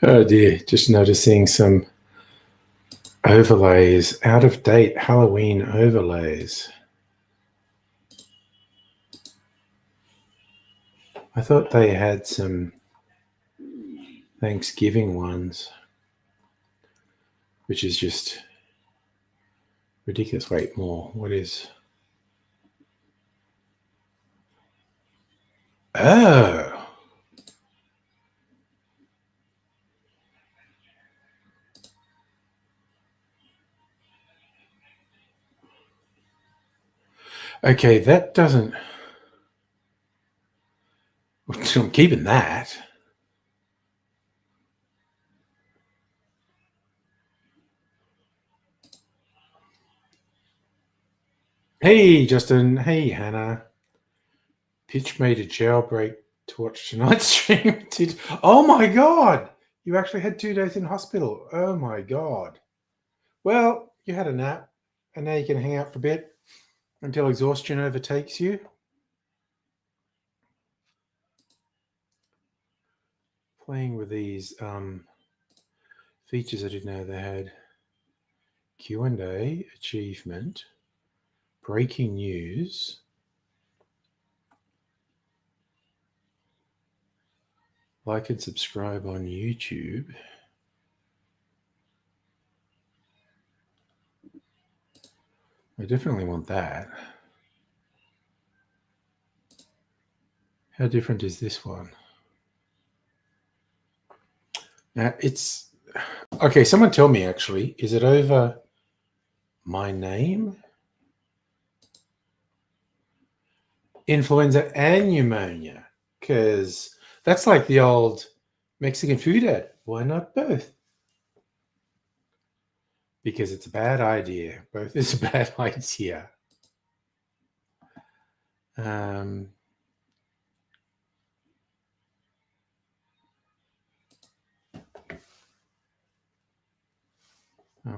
Oh dear, just noticing some overlays, out of date Halloween overlays. I thought they had some Thanksgiving ones, which is just ridiculous. Wait, more. What is? Oh. Okay, that doesn't... I'm keeping that. Hey, Justin. Hey, Hannah. Pitch made a jailbreak to watch tonight's stream. Oh my God! You actually had 2 days in hospital. Oh my God. Well, you had a nap, and now you can hang out for a bit until exhaustion overtakes you. Playing with these features I didn't know they had. Q&A, achievement, breaking news, like and subscribe on YouTube. I definitely want that. How different is this one? Now it's okay. Someone tell me, actually, is it over my name? Influenza and pneumonia, because that's like the old Mexican food ad. Why not both? Because it's a bad idea. Both is a bad idea.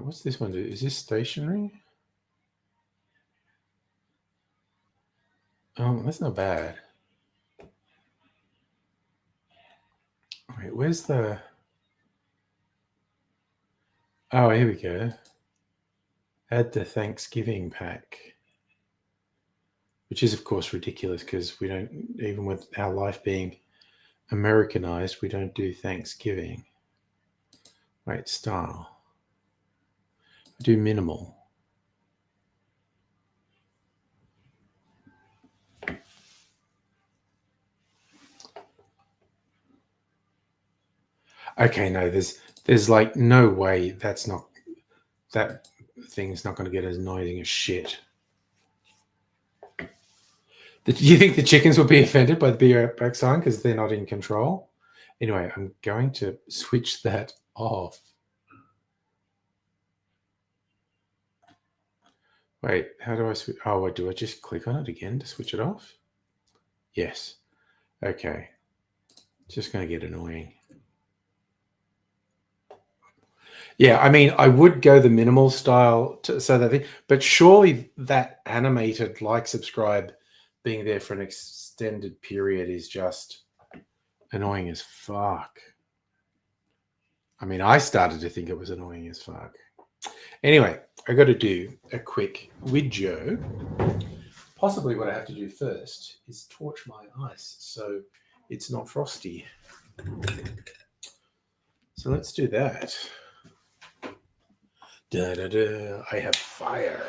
What's this one do? Is this stationary? Oh, that's not bad. Wait, where's the... Oh, here we go. Add the Thanksgiving pack. Which is, of course, ridiculous because we don't, even with our life being Americanized, we don't do Thanksgiving. Wait, style. Do minimal. Okay, no, there's like no way that thing's not going to get as annoying as shit. Do you think the chickens will be offended by the be right back sign because they're not in control? Anyway, I'm going to switch that off. Wait, how do I switch? Oh, do I just click on it again to switch it off? Yes. Okay. It's just going to get annoying. Yeah, I mean, I would go the minimal style but surely that animated like subscribe being there for an extended period is just annoying as fuck. I mean, I started to think it was annoying as fuck. Anyway, I got to do a quick widget. Possibly what I have to do first is torch my ice so it's not frosty. So let's do that. Da, da, da. I have fire.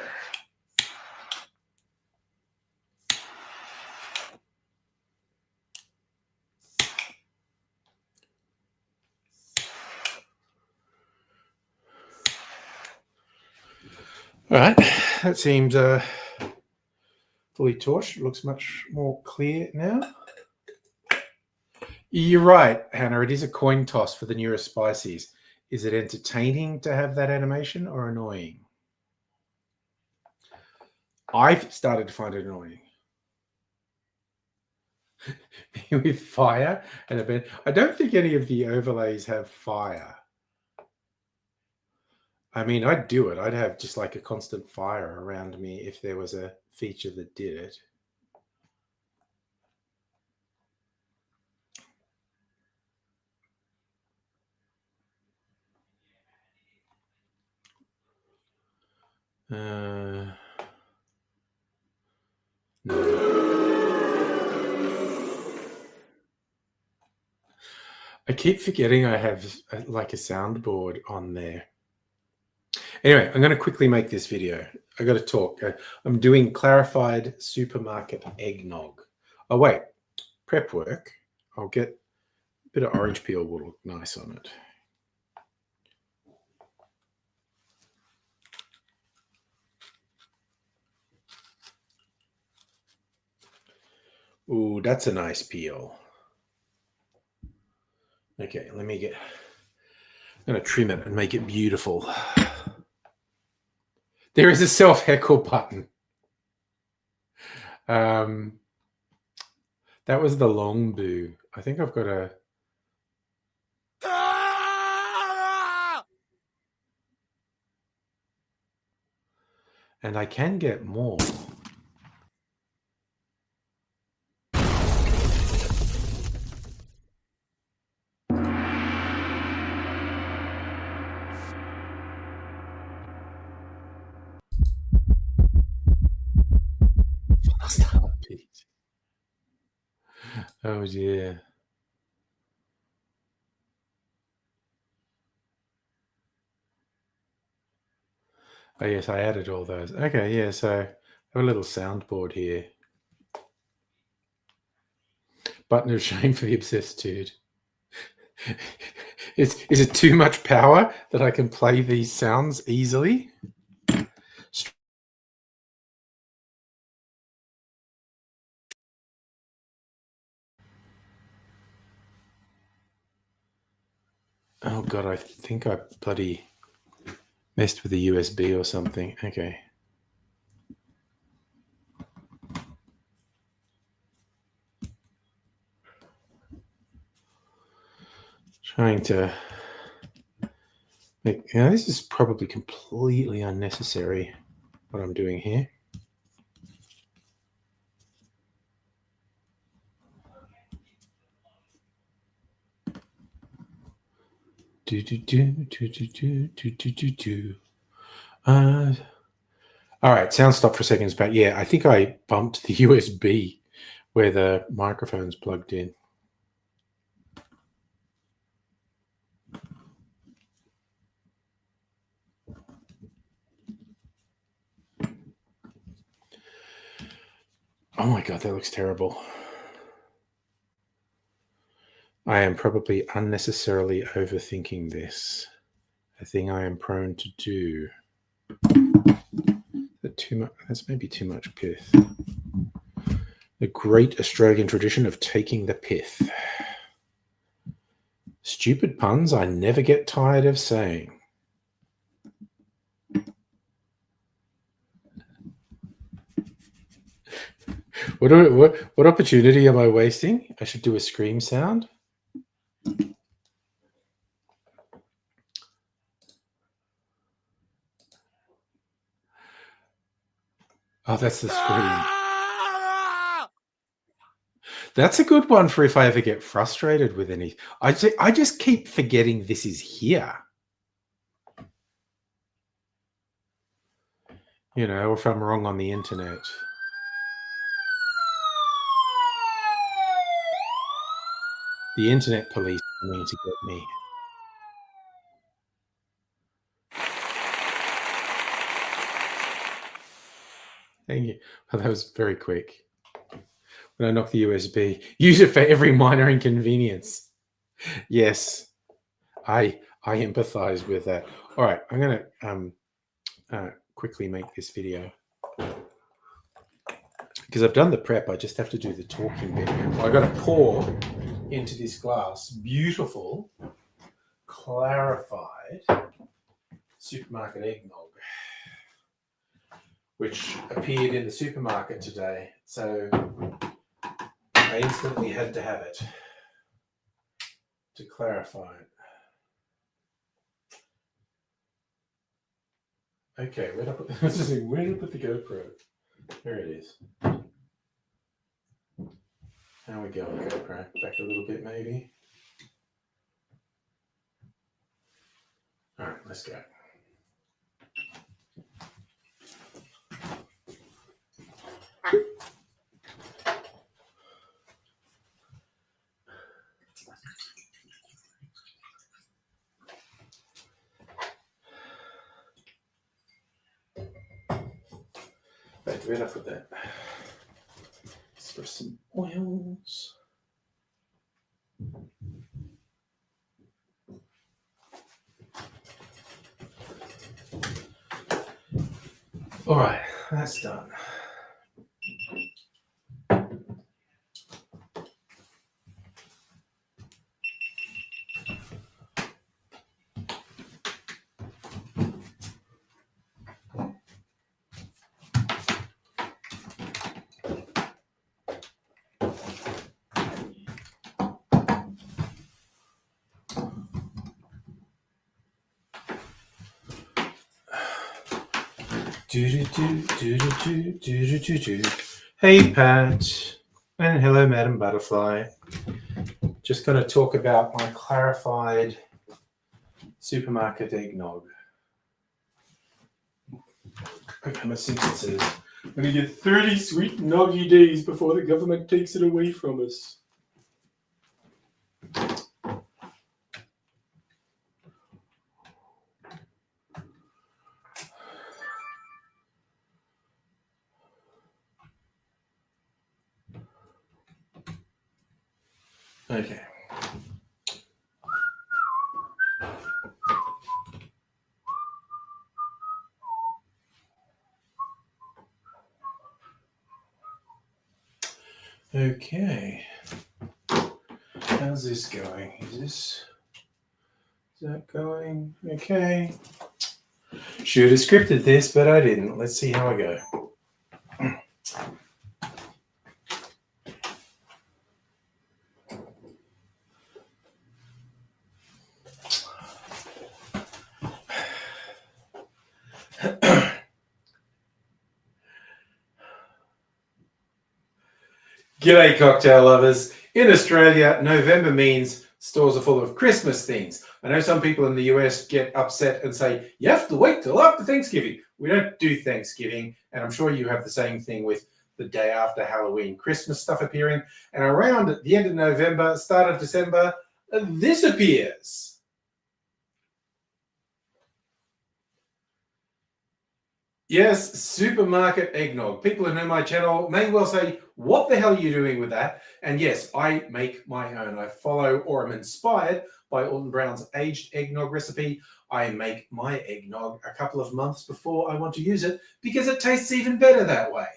All right, that seems fully torched. It looks much more clear now. You're right, Hannah. It is a coin toss for the nearest spices. Is it entertaining to have that animation or annoying? I've started to find it annoying. With fire and a bed. I don't think any of the overlays have fire. I mean, I'd do it. I'd have just like a constant fire around me if there was a feature that did it. No. I keep forgetting I have like a soundboard on there. Anyway, I'm going to quickly make this video. I got to talk. I'm doing clarified supermarket eggnog. Oh, wait. Prep work. I'll get a bit of orange peel will look nice on it. Ooh, that's a nice peel. Okay, let me get... I'm going to trim it and make it beautiful. There is a self-heckle button. That was the long boo. I think I've got a... And I can get more. Oh, yeah. Oh, yes, I added all those. Okay, yeah, so I have a little soundboard here. Button of shame for the obsessed dude. Is it too much power that I can play these sounds easily? Oh, God, I think I bloody messed with the USB or something. Okay. Trying to make... this is probably completely unnecessary, what I'm doing here. All right, sound stop for a second. But yeah, I think I bumped the USB where the microphone's plugged in. Oh my God, that looks terrible. I am probably unnecessarily overthinking this, a thing I am prone to do. That's maybe too much pith. The great Australian tradition of taking the pith. Stupid puns I never get tired of saying. What opportunity am I wasting? I should do a scream sound. Oh, that's the scream. That's a good one for if I ever get frustrated with any. I just keep forgetting this is here. You know, or if I'm wrong on the internet. The internet police are coming to get me. Thank you. Well, that was very quick. When I knock the USB, use it for every minor inconvenience. Yes, I empathize with that. All right, I'm going to quickly make this video. Because I've done the prep, I just have to do the talking bit. I've got to pour into this glass beautiful clarified supermarket eggnog, which appeared in the supermarket today. So I instantly had to have it to clarify it. Okay, where did I put the GoPro? There it is. How we going, GoPro? Back a little bit, maybe. All right, let's go. Wait, where did I put that? For some oils. All right, that's done. Hey, Pat. And hello, Madam Butterfly. Just going to talk about my clarified supermarket eggnog. Okay, my Simpson says, I'm going to get 30 sweet noggy days before the government takes it away from us. Okay. Okay. How's this going? Is that going okay? Should have scripted this, but I didn't. Let's see how I go. G'day, cocktail lovers. In Australia, November means stores are full of Christmas things. I know some people in the US get upset and say, you have to wait till after Thanksgiving. We don't do Thanksgiving, and I'm sure you have the same thing with the day after Halloween, Christmas stuff appearing. And around at the end of November, start of December, this appears. Yes, supermarket eggnog. People who know my channel may well say, what the hell are you doing with that? And yes, I make my own. I follow or am inspired by Alton Brown's aged eggnog recipe. I make my eggnog a couple of months before I want to use it because it tastes even better that way.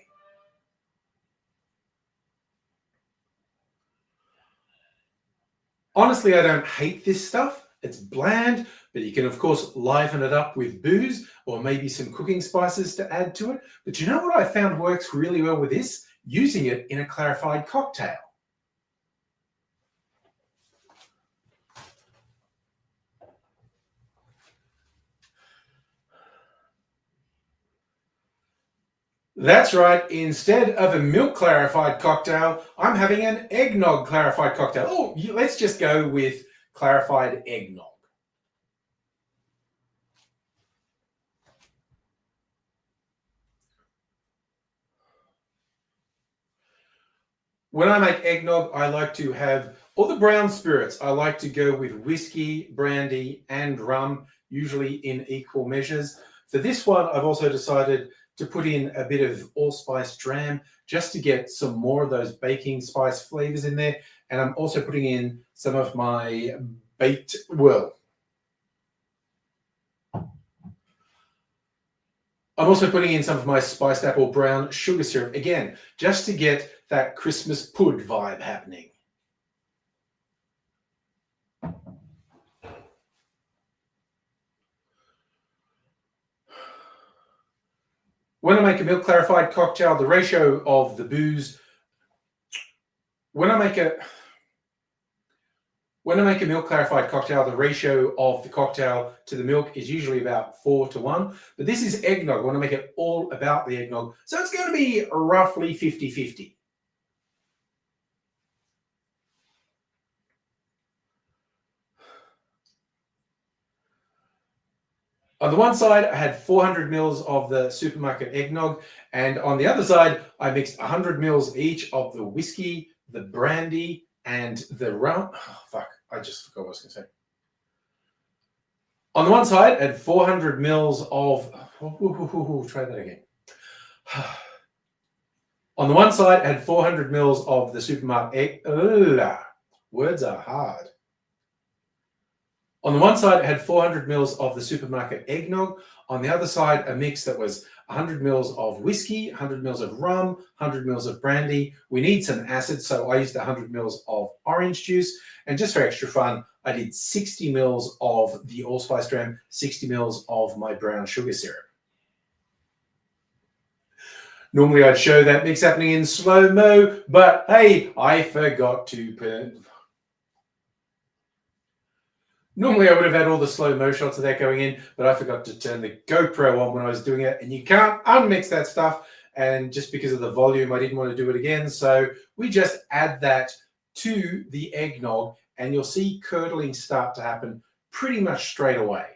Honestly, I don't hate this stuff. It's bland, but you can, of course, liven it up with booze or maybe some cooking spices to add to it. But you know what I found works really well with this? Using it in a clarified cocktail. That's right. Instead of a milk clarified cocktail, I'm having an eggnog clarified cocktail. Oh, let's just go with clarified eggnog. When I make eggnog, I like to have all the brown spirits. I like to go with whiskey, brandy, and rum, usually in equal measures. For this one, I've also decided to put in a bit of allspice dram just to get some more of those baking spice flavors in there. And I'm also putting in some of my baked, I'm also putting in some of my spiced apple brown sugar syrup, again, just to get that Christmas pud vibe happening. When I make a milk clarified cocktail, the ratio of the booze. When I make a milk clarified cocktail, the ratio of the cocktail to the milk is usually about 4-1. But this is eggnog. I want to make it all about the eggnog. So it's going to be roughly 50-50. On the one side, I had 400 mils of the supermarket eggnog, and on the other side, I mixed 100 mils each of the whiskey, the brandy, and the rum. Oh, fuck, I just forgot what I was going to say. On the one side, I had 400 mils of... try that again. On the one side, I had 400 mils of the supermarket egg. Words are hard. On the one side, it had 400 mils of the supermarket eggnog. On the other side, a mix that was 100 mils of whiskey, 100 mils of rum, 100 mils of brandy. We need some acid, so I used 100 mils of orange juice. And just for extra fun, I did 60 mils of the allspice dram, 60 mils of my brown sugar syrup. Normally, I'd show that mix happening in slow-mo, but hey, I forgot to... Normally, I would have had all the slow-mo shots of that going in, but I forgot to turn the GoPro on when I was doing it, and you can't unmix that stuff. And just because of the volume, I didn't want to do it again. So we just add that to the eggnog, and you'll see curdling start to happen pretty much straight away.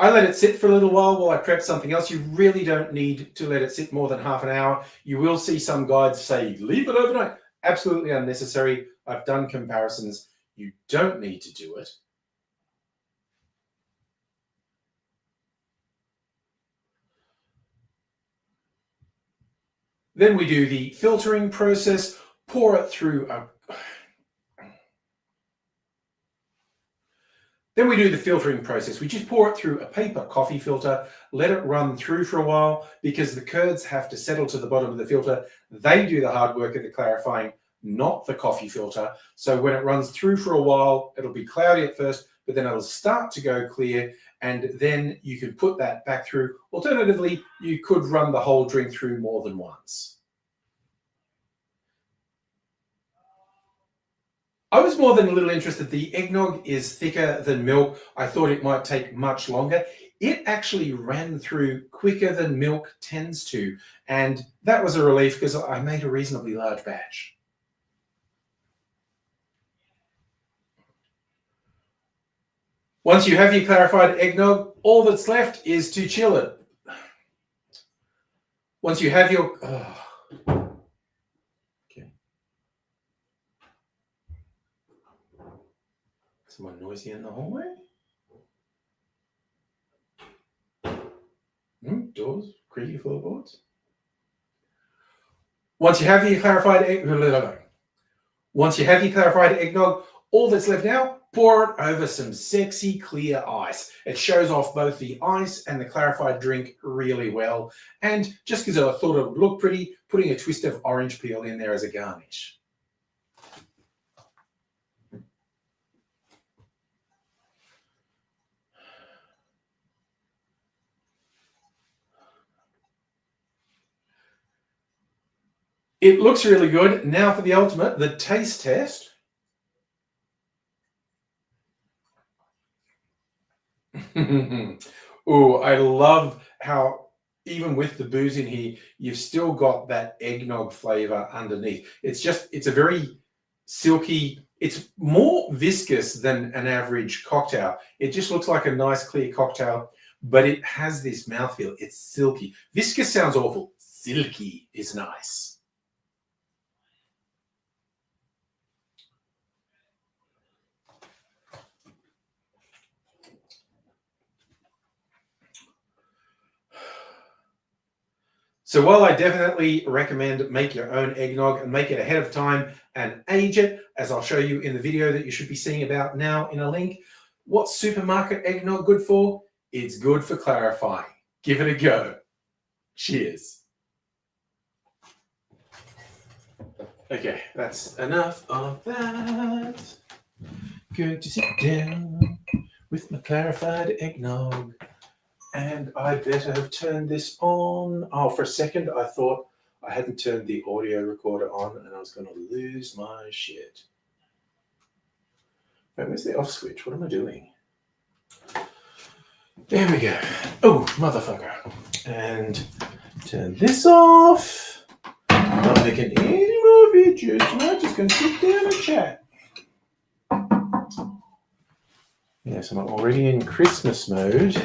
I let it sit for a little while I prep something else. You really don't need to let it sit more than half an hour. You will see some guides say, leave it overnight. Absolutely unnecessary. I've done comparisons. You don't need to do it. Then we do the filtering process, pour it through a... Then we do the filtering process. We just pour it through a paper coffee filter, let it run through for a while because the curds have to settle to the bottom of the filter. They do the hard work of the clarifying, not the coffee filter. So when it runs through for a while, it'll be cloudy at first, but then it'll start to go clear, and then you can put that back through. Alternatively, you could run the whole drink through more than once. I was more than a little interested. The eggnog is thicker than milk. I thought it might take much longer. It actually ran through quicker than milk tends to, and that was a relief because I made a reasonably large batch. Once you have your clarified eggnog, all that's left is to chill it. Once you have your... Okay. Someone noisy in the hallway? Doors, creaky floorboards. Once you have your clarified eggnog, all that's left now, pour it over some sexy clear ice. It shows off both the ice and the clarified drink really well. And just because I thought it would look pretty, putting a twist of orange peel in there as a garnish. It looks really good. Now for the ultimate, the taste test. Oh, I love how even with the booze in here, you've still got that eggnog flavor underneath. It's a very silky, it's more viscous than an average cocktail. It just looks like a nice clear cocktail, but it has this mouthfeel. It's silky. Viscous sounds awful. Silky is nice. So while I definitely recommend make your own eggnog and make it ahead of time and age it, as I'll show you in the video that you should be seeing about now in a link, what's supermarket eggnog good for? It's good for clarifying. Give it a go. Cheers. Okay, that's enough of that. Going to sit down with my clarified eggnog. And I better have turned this on. Oh, for a second, I thought I hadn't turned the audio recorder on and I was going to lose my shit. Wait, where's the off switch? What am I doing? There we go. Oh, motherfucker. And turn this off. Not making any more videos. I'm just going to sit down and chat. Yes, I'm already in Christmas mode.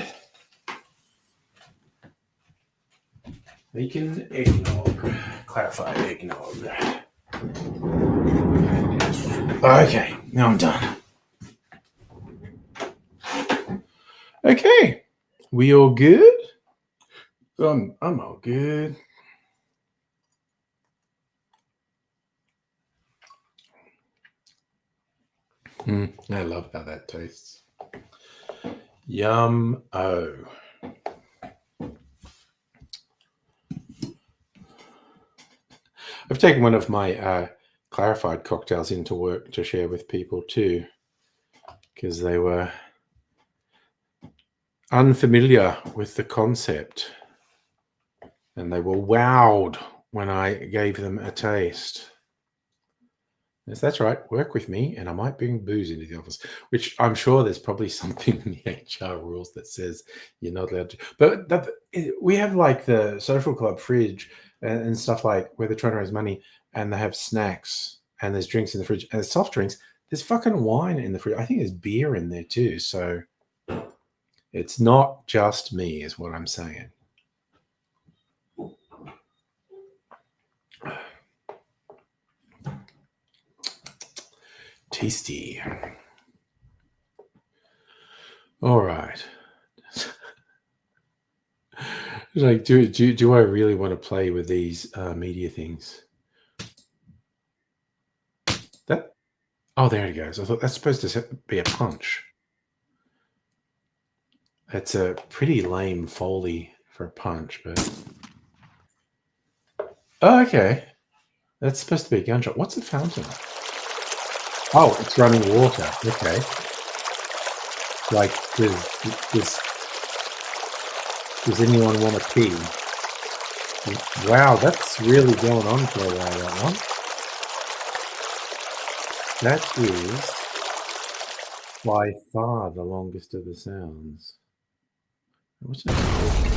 Making eggnog. Clarified eggnog. Okay, now I'm done. Okay, we all good? I'm all good. I love how that tastes. Yum. Oh. I've taken one of my clarified cocktails into work to share with people too, because they were unfamiliar with the concept and they were wowed when I gave them a taste. Yes, that's right. Work with me, and I might bring booze into the office. Which I'm sure there's probably something in the HR rules that says you're not allowed to. But we have like the social club fridge and stuff like where they're trying to raise money, and they have snacks and there's drinks in the fridge and there's soft drinks. There's fucking wine in the fridge. I think there's beer in there too. So it's not just me, is what I'm saying. Tasty. All right. Like, do I really want to play with these media things? That oh, there it goes. I thought that's supposed to be a punch. It's a pretty lame Foley for a punch, but oh, okay. That's supposed to be a gunshot. What's a fountain? Oh, it's running water. Okay. Like, does anyone want to pee? Wow, that's really going on for a while, that one. That is by far the longest of the sounds. What's that?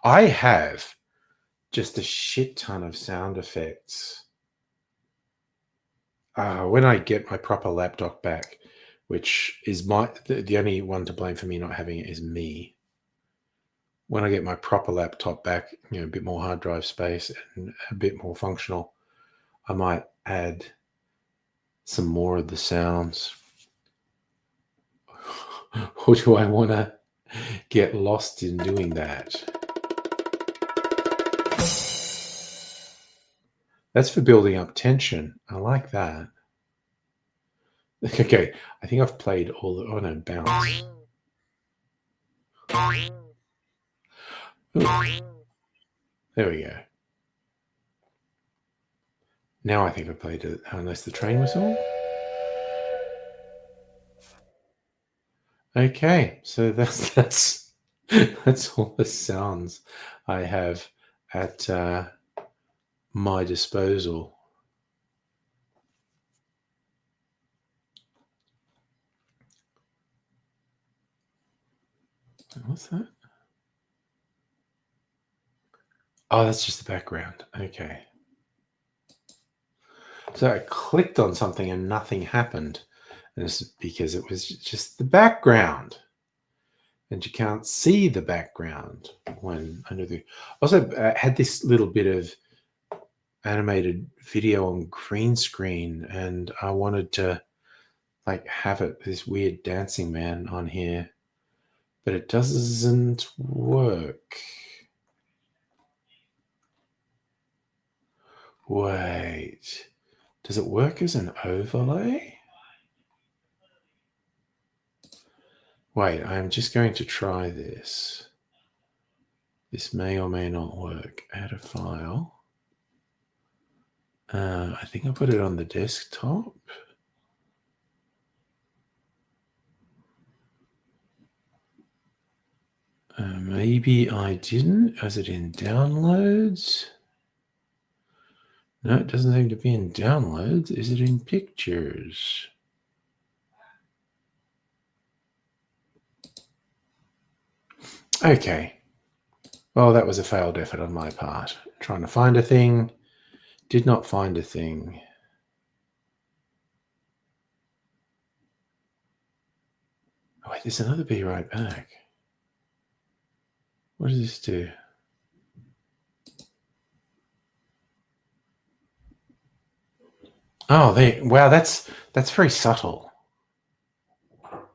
I have just a shit ton of sound effects. When I get my proper laptop back, which is the only one to blame for me not having it is me. When I get my proper laptop back, a bit more hard drive space and a bit more functional, I might add some more of the sounds. Or do I want to get lost in doing that? That's for building up tension. I like that. Okay, I think I've played all the... Oh, no, bounce. Ooh. There we go. Now I think I played it, unless the train whistle. Okay, so that's all the sounds I have at my disposal. What's that? Oh, that's just the background. Okay. So I clicked on something and nothing happened. And it's because it was just the background. And you can't see the background when I do the... Also, had this little bit of animated video on green screen, and I wanted to like have it this weird dancing man on here, but it doesn't work. Wait, does it work as an overlay? Wait, I'm just going to try this. This may or may not work. Add a file. I think I put it on the desktop. Maybe I didn't. Is it in downloads? No, it doesn't seem to be in downloads. Is it in pictures? Okay. Well, that was a failed effort on my part. Trying to find a thing. Did not find a thing. Oh, wait, there's another be right back. What does this do? Oh, there. Wow, that's very subtle. Oh,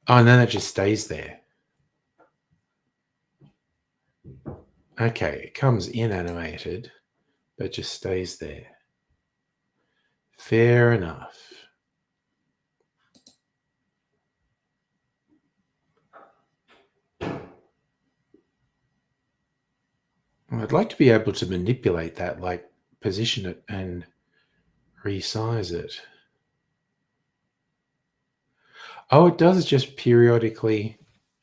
and then it just stays there. Okay, it comes in animated, but just stays there. Fair enough. I'd like to be able to manipulate that, like position it and resize it. Oh, it does just periodically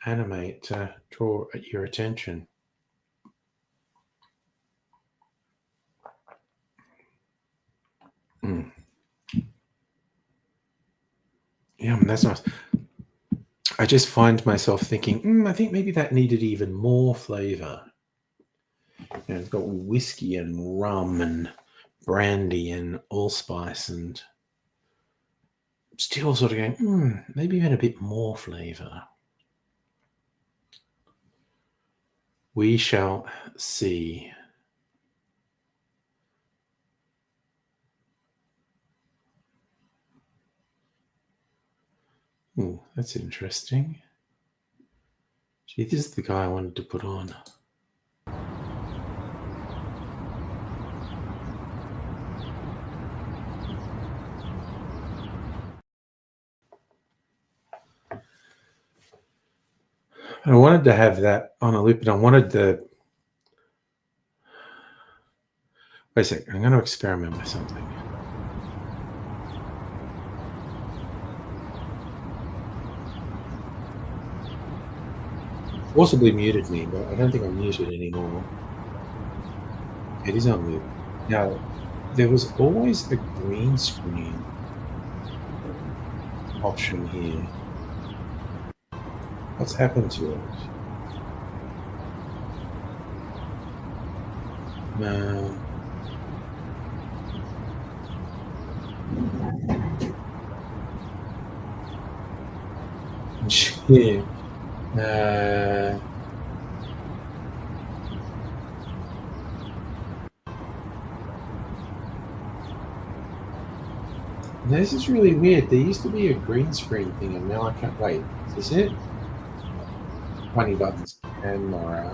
animate to draw your attention. Mm. Yeah, that's nice. I just find myself thinking, I think maybe that needed even more flavor. You know, it's got whiskey and rum and brandy and allspice, and still sort of going, maybe even a bit more flavor. We shall see. Ooh, that's interesting. Gee, this is the guy I wanted to put on. I wanted to have that on a loop, but I wanted the. Wait a sec. I'm going to experiment with something. Forcibly muted me, but I don't think I'm muted anymore. It is on loop. Now, there was always a green screen option here. What's happened to it? No. Yeah. This is really weird. There used to be a green screen thing, and now I can't. Wait, is this it? 20 buttons. Camera.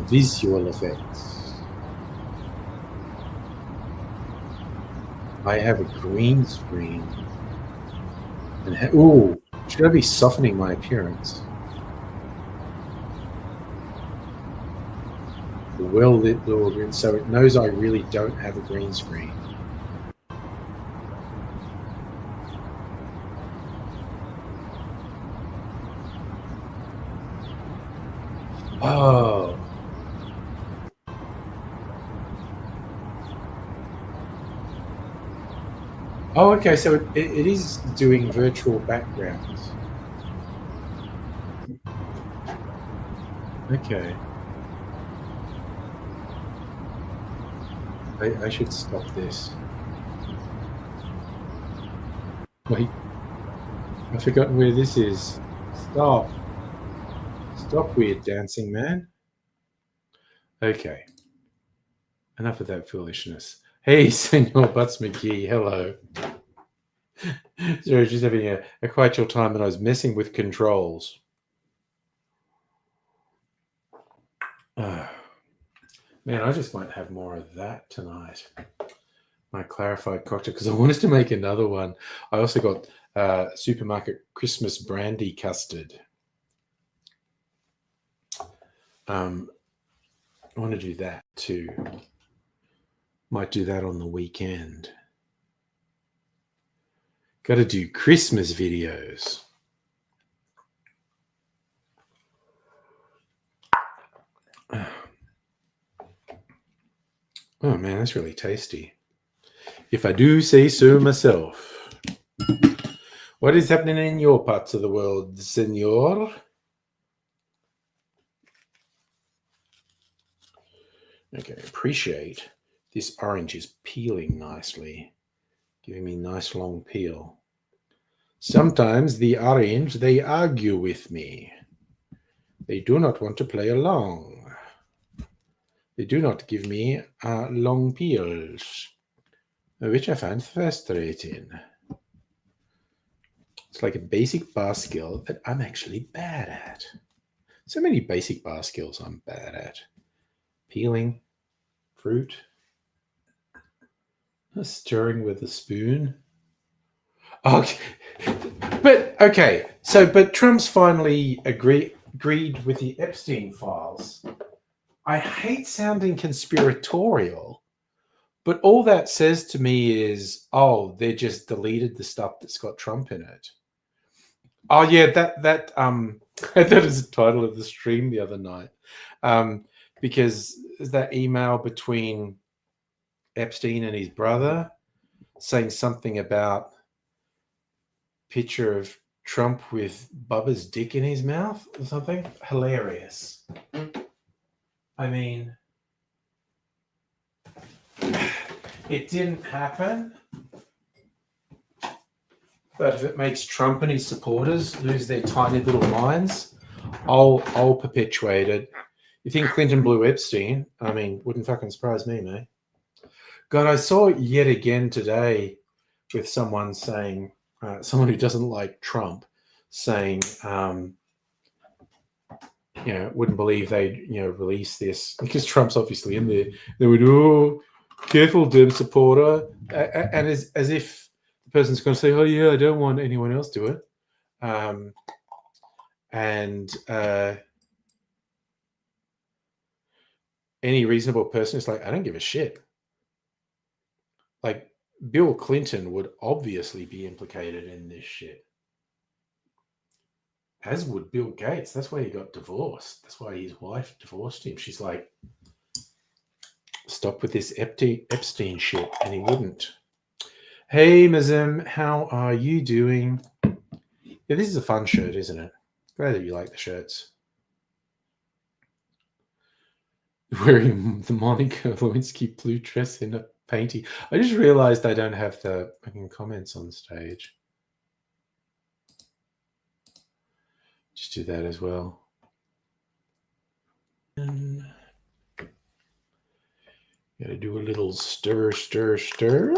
Visual effects. I have a green screen. And ooh, should I be softening my appearance? The well-lit little room, so it knows I really don't have a green screen. Oh. Oh, okay. So it is doing virtual backgrounds. Okay. I should stop this. Wait. I've forgotten where this is. Stop. Stop, weird dancing man. Okay. Enough of that foolishness. Hey, Senor Butts McGee. Hello. Sorry, just having a quite chill time, and I was messing with controls. Man, I just might have more of that tonight. My clarified cocktail, because I wanted to make another one. I also got supermarket Christmas brandy custard. I want to do that too. Might do that on the weekend. Got to do Christmas videos. Oh man, that's really tasty. If I do say so myself. What is happening in your parts of the world, senor? Okay, appreciate this orange is peeling nicely, giving me nice long peel. Sometimes the orange, they argue with me. They do not want to play along. They do not give me long peels, which I find frustrating. It's like a basic bar skill that I'm actually bad at. So many basic bar skills I'm bad at. Peeling fruit, stirring with a spoon. Okay, but Trump's finally agreed with the Epstein files. I hate sounding conspiratorial, but all that says to me is, oh, they just deleted the stuff that's got Trump in it. Oh yeah, that that is the title of the stream the other night, because that email between Epstein and his brother saying something about picture of Trump with Bubba's dick in his mouth or something. Hilarious. I mean, it didn't happen, but if it makes Trump and his supporters lose their tiny little minds, I'll perpetuate it. You think Clinton blew Epstein? I mean, wouldn't fucking surprise me, mate. God, I saw it yet again today with someone saying, someone who doesn't like Trump, saying, wouldn't believe they'd, release this because Trump's obviously in there. They would, oh, careful, Dem supporter, and as if the person's going to say, oh yeah, I don't want anyone else to it, and any reasonable person is like, I don't give a shit. Like, Bill Clinton would obviously be implicated in this shit. As would Bill Gates. That's why he got divorced. That's why his wife divorced him. She's like, stop with this Epstein shit. And he wouldn't. Hey, Mazim, how are you doing? Yeah, this is a fun shirt, isn't it? Glad that you like the shirts. Wearing the Monica Lewinsky blue dress in a painting. I just realized I don't have the fucking comments on stage. Just do that as well. And gotta do a little stir, stir, stir.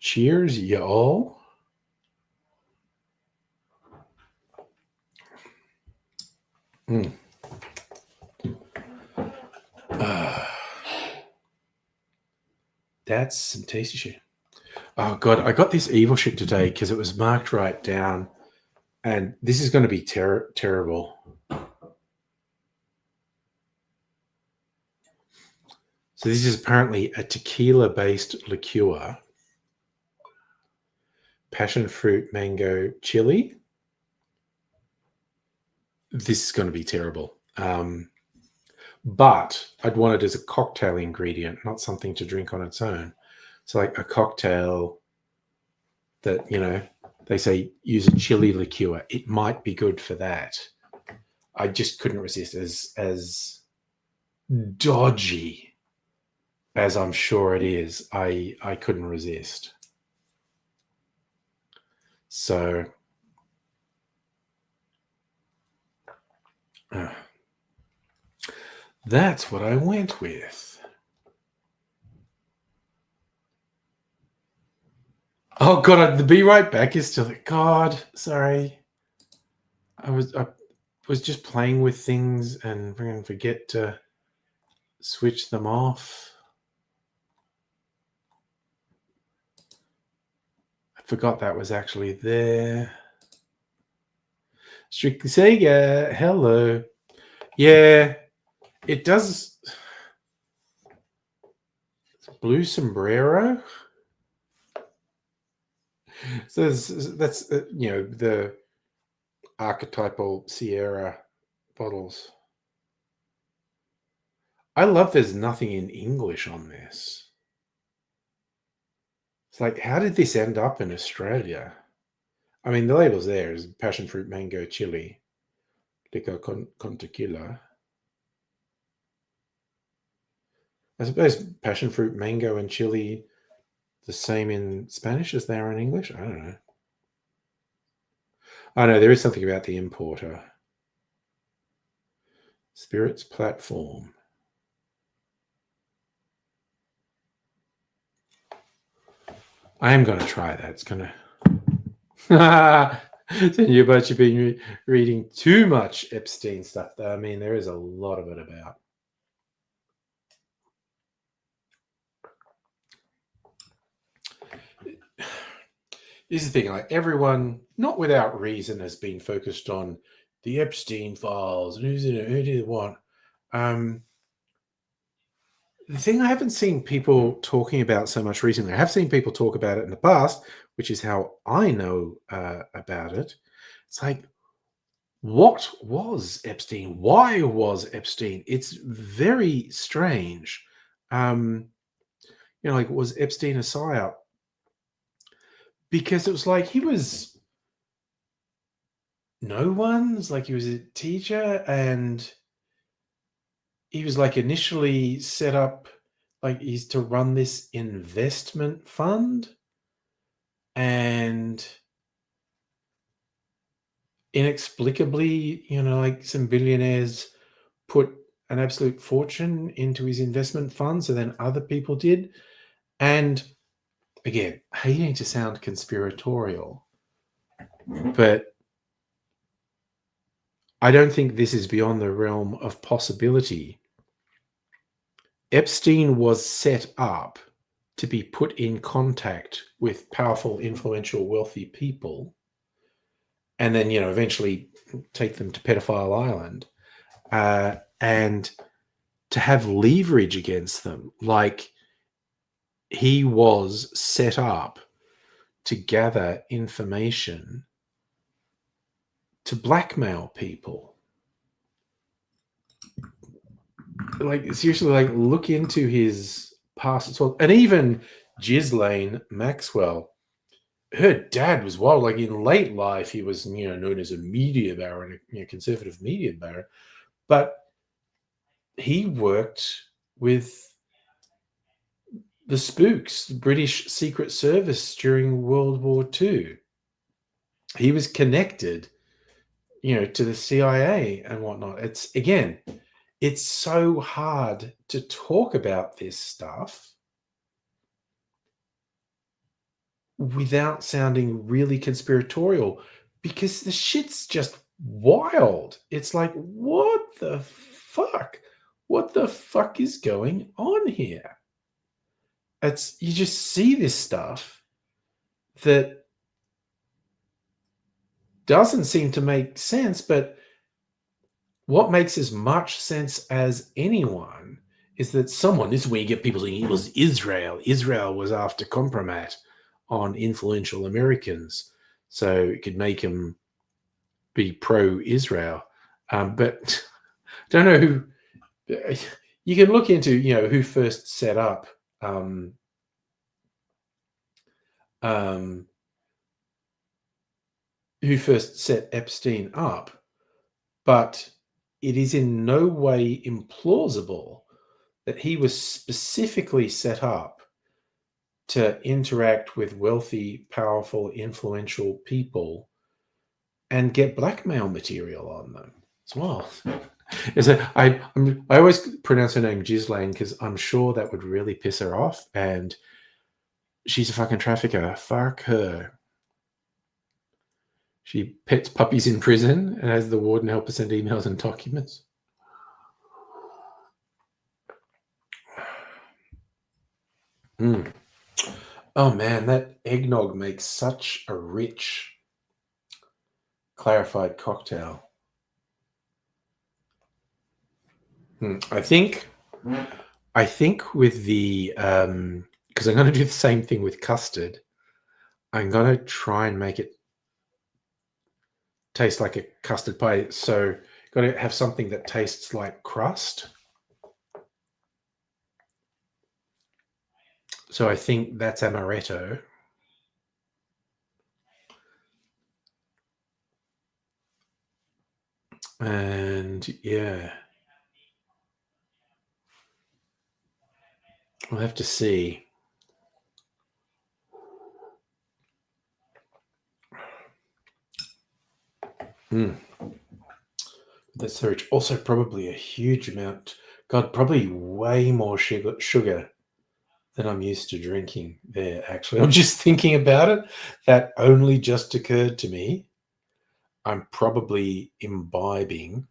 Cheers, y'all. That's some tasty shit. Oh god, I got this evil shit today because it was marked right down, and this is going to be terrible. So this is apparently a tequila-based liqueur, passion fruit mango chili. This is going to be terrible. But I'd want it as a cocktail ingredient, not something to drink on its own. So like a cocktail that, they say use a chili liqueur. It might be good for that. I just couldn't resist. As dodgy as I'm sure it is, I couldn't resist. So that's what I went with. Oh God, the Be Right Back is still. God, sorry. I was just playing with things and freaking forget to switch them off. I forgot that was actually there. Strictly Sega, hello. Yeah, it does. Blue sombrero. So that's the archetypal Sierra bottles. I love there's nothing in English on this. It's like, how did this end up in Australia? I mean, the label's there is passion fruit mango chili, liquor con tequila. I suppose passion fruit mango and chili the same in Spanish as they are in English. I don't know. I know there is something about the importer. Spirits platform. I am going to try that. It's going to. Then you've been reading too much Epstein stuff. I mean, there is a lot of it about. This is the thing, like everyone, not without reason, has been focused on the Epstein files and who's in it, who did what. The thing I haven't seen people talking about so much recently, I have seen people talk about it in the past, which is how I know about it. It's like, what was Epstein? Why was Epstein? It's very strange. Like, was Epstein a psyop? Because it was like he was no one's, like he was a teacher, and he was like initially set up like he's to run this investment fund, and inexplicably, like some billionaires put an absolute fortune into his investment fund, so then other people did. And again, hating to sound conspiratorial, but I don't think this is beyond the realm of possibility. Epstein was set up to be put in contact with powerful, influential, wealthy people, and then, eventually take them to Pedophile Island, and to have leverage against them. Like, he was set up to gather information to blackmail people. Like, seriously, like, look into his past as well. And even Ghislaine Maxwell, her dad was wild. Like, in late life, he was, known as a media baron, a conservative media baron. But he worked with the spooks, the British Secret Service during World War II. He was connected, to the CIA and whatnot. It's so hard to talk about this stuff without sounding really conspiratorial, because the shit's just wild. It's like, what the fuck? What the fuck is going on here? You just see this stuff that doesn't seem to make sense, but what makes as much sense as anyone is that this is where you get people saying it was Israel. Israel was after compromat on influential Americans, so it could make them be pro-Israel. But don't know who. You can look into, who first set up who first set Epstein up, but it is in no way implausible that he was specifically set up to interact with wealthy, powerful, influential people and get blackmail material on them as well. I always pronounce her name Ghislaine because I'm sure that would really piss her off. And She's a fucking trafficker. Fuck her. She pets puppies in prison and has the warden help her send emails and documents. Mm. Oh man, that eggnog makes such a rich, clarified cocktail. I think with the because I'm going to do the same thing with custard. I'm going to try and make it taste like a custard pie. So got to have something that tastes like crust. So I think that's amaretto. And yeah, we'll have to see. That's so rich. Also, probably a huge amount. God, probably way more sugar than I'm used to drinking there, actually. I'm just thinking about it. That only just occurred to me. I'm probably imbibing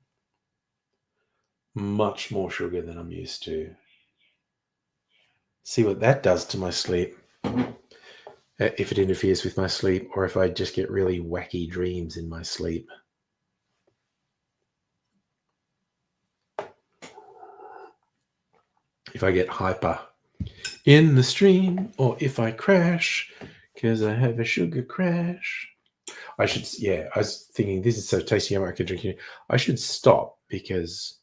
much more sugar than I'm used to. See what that does to my sleep. If it interferes with my sleep, or if I just get really wacky dreams in my sleep. If I get hyper in the stream, or if I crash because I have a sugar crash. I was thinking this is so tasty, I could drink it. I should stop because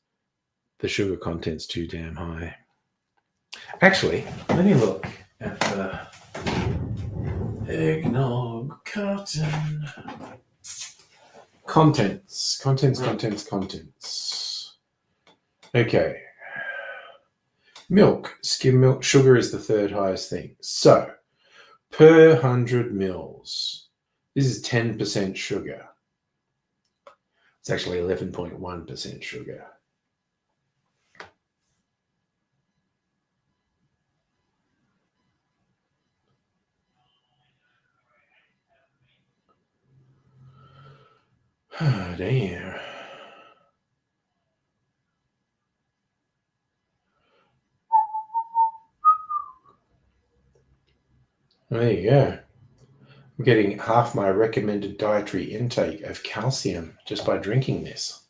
the sugar content's too damn high. Actually, let me look at the eggnog carton. Contents. Okay. Milk, skim milk, sugar is the third highest thing. So, per 100 mils, this is 10% sugar. It's actually 11.1% sugar. Oh, damn. There you go. I'm getting half my recommended dietary intake of calcium just by drinking this.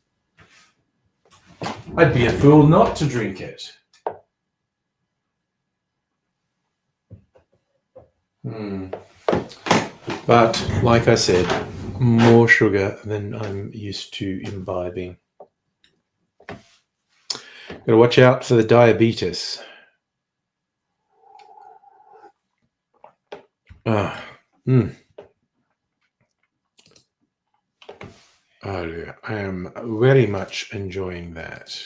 I'd be a fool not to drink it. But, like I said, more sugar than I'm used to imbibing. Gotta watch out for the diabetes. Oh, dear. I am very much enjoying that.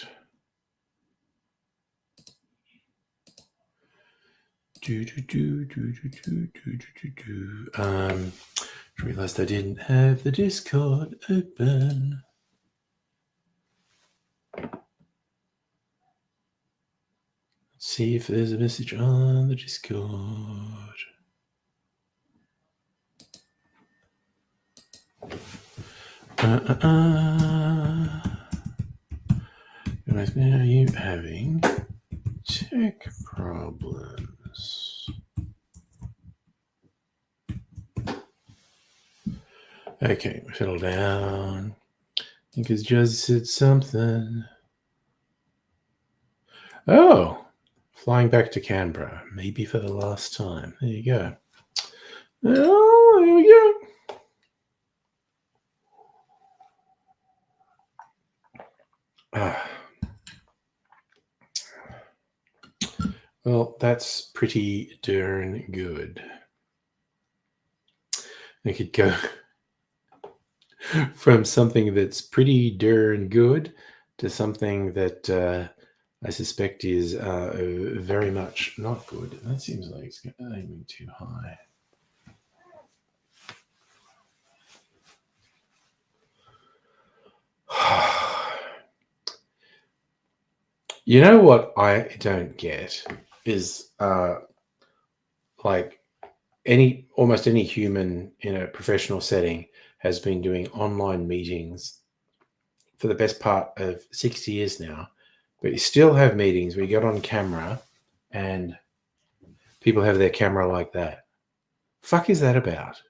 Realized I didn't have the Discord open. Let's see if there's a message on the Discord. Are you having tech problems? Okay, settle down. I think it's just said something. Oh, flying back to Canberra, maybe for the last time. There you go. Oh, there we go. Well, that's pretty darn good. I could go from something that's pretty darn good to something that I suspect is very much not good. That seems like it's aiming too high. You know what I don't get is like almost any human in a professional setting has been doing online meetings for the best part of 60 years now, but you still have meetings where you get on camera and people have their camera like that. Fuck is that about?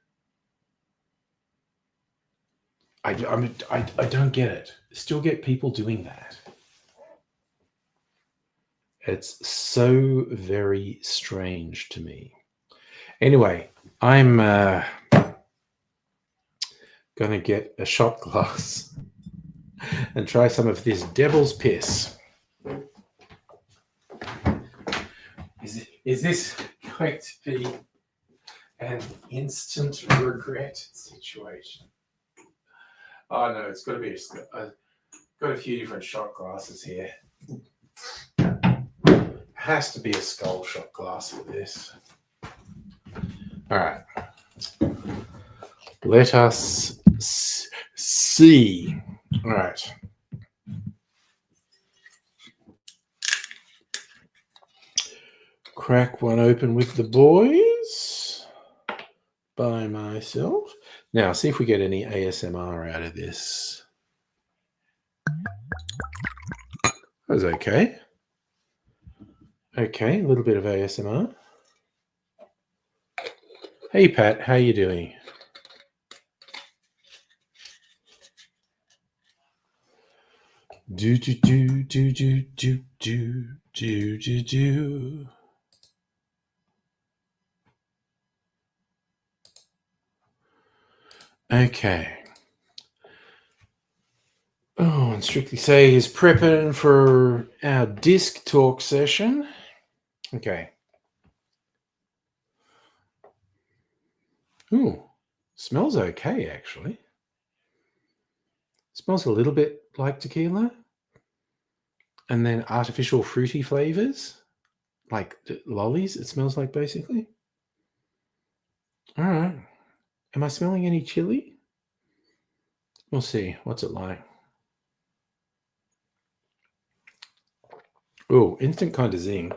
I don't get it. Still get people doing that. It's so very strange to me. Anyway, I'm going to get a shot glass and try some of this devil's piss. Is this going to be an instant regret situation? Oh no, it's got to be. I've got a few different shot glasses here. Has to be a skull shot glass for this. All right. Let us see. All right. Crack one open with the boys by myself. Now, see if we get any ASMR out of this. That was okay. Okay, a little bit of ASMR. Hey, Pat, how you doing? Do do do do do do do do do do. Okay. Oh, and Strictly Say is prepping for our disc talk session. Okay. Ooh, smells okay, actually. Smells a little bit like tequila. And then artificial fruity flavors, like lollies, it smells like, basically. All right. Am I smelling any chili? We'll see. What's it like? Oh, instant kind of zing.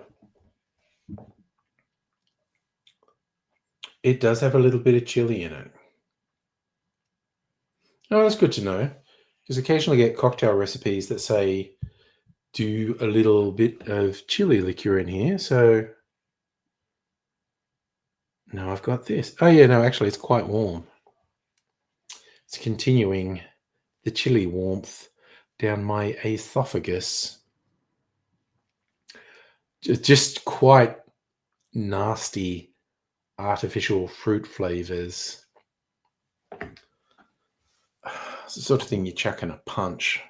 It does have a little bit of chili in it. Oh, that's good to know. Because occasionally I get cocktail recipes that say do a little bit of chili liqueur in here. So now I've got this. Oh, yeah, no, actually, it's quite warm. It's continuing the chili warmth down my esophagus. Just quite nasty artificial fruit flavors. It's the sort of thing you chuck in a punch.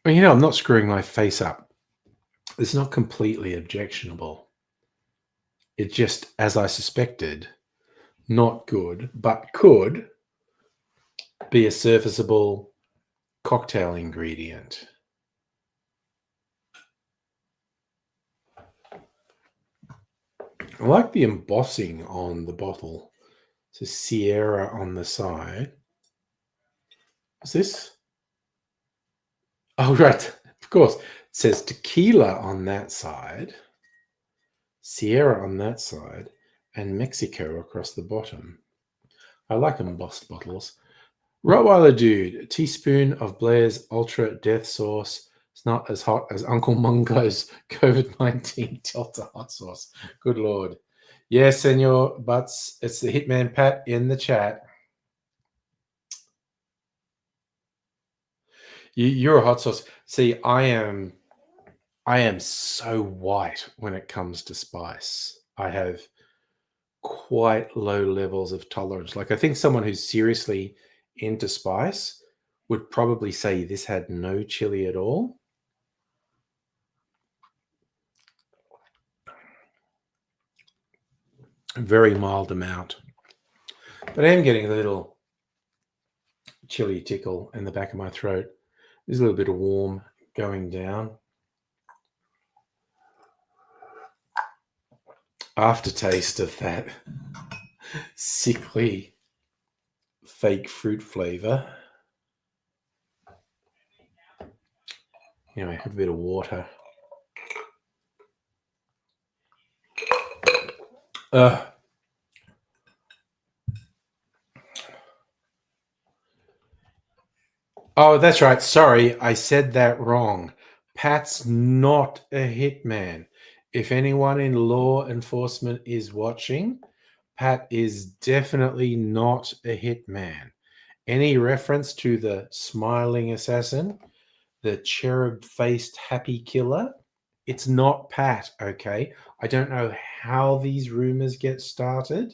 Well, you know, I'm not screwing my face up. It's not completely objectionable. It's just, as I suspected, not good, but could be a serviceable cocktail ingredient. I like the embossing on the bottle. It says Sierra on the side. What's this? Oh, right. Of course. It says tequila on that side, Sierra on that side, and Mexico across the bottom. I like embossed bottles. Rottweiler Dude, a teaspoon of Blair's Ultra Death Sauce. It's not as hot as Uncle Mungo's COVID-19 Delta hot sauce. Good Lord. Yes, Senor Butts. It's the Hitman Pat in the chat. You're a hot sauce. See, I am so white when it comes to spice. I have quite low levels of tolerance. Like, I think someone who's seriously into spice would probably say this had no chili at all. A very mild amount. But I am getting a little chili tickle in the back of my throat. There's a little bit of warm going down. Aftertaste of that sickly fake fruit flavor. Anyway, have a bit of water. Oh, that's right. Sorry, I said that wrong. Pat's not a hitman. If anyone in law enforcement is watching, Pat is definitely not a hitman. Any reference to the smiling assassin, the cherub faced happy killer, it's not Pat, okay? I don't know how these rumors get started,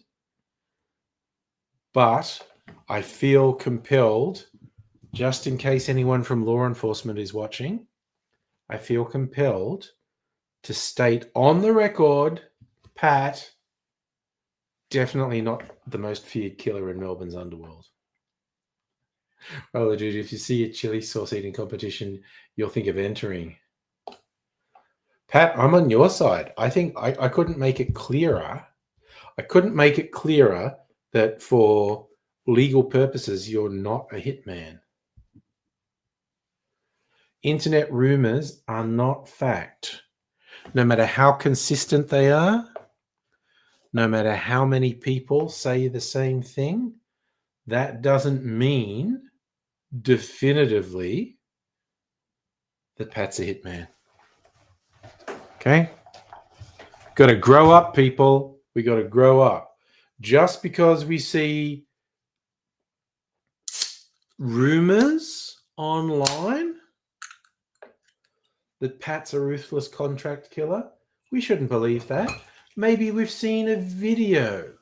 but I feel compelled, just in case anyone from law enforcement is watching, I feel compelled to state on the record, Pat, definitely not the most feared killer in Melbourne's underworld. Oh, dude, if you see a chili sauce eating competition, you'll think of entering. Pat, I'm on your side. I think I couldn't make it clearer. I couldn't make it clearer that for legal purposes, you're not a hitman. Internet rumors are not fact. No matter how consistent they are, no matter how many people say the same thing, that doesn't mean definitively that Pat's a hitman. Okay? Got to grow up, people. We got to grow up. Just because we see rumors online that Pat's a ruthless contract killer, we shouldn't believe that. Maybe we've seen a video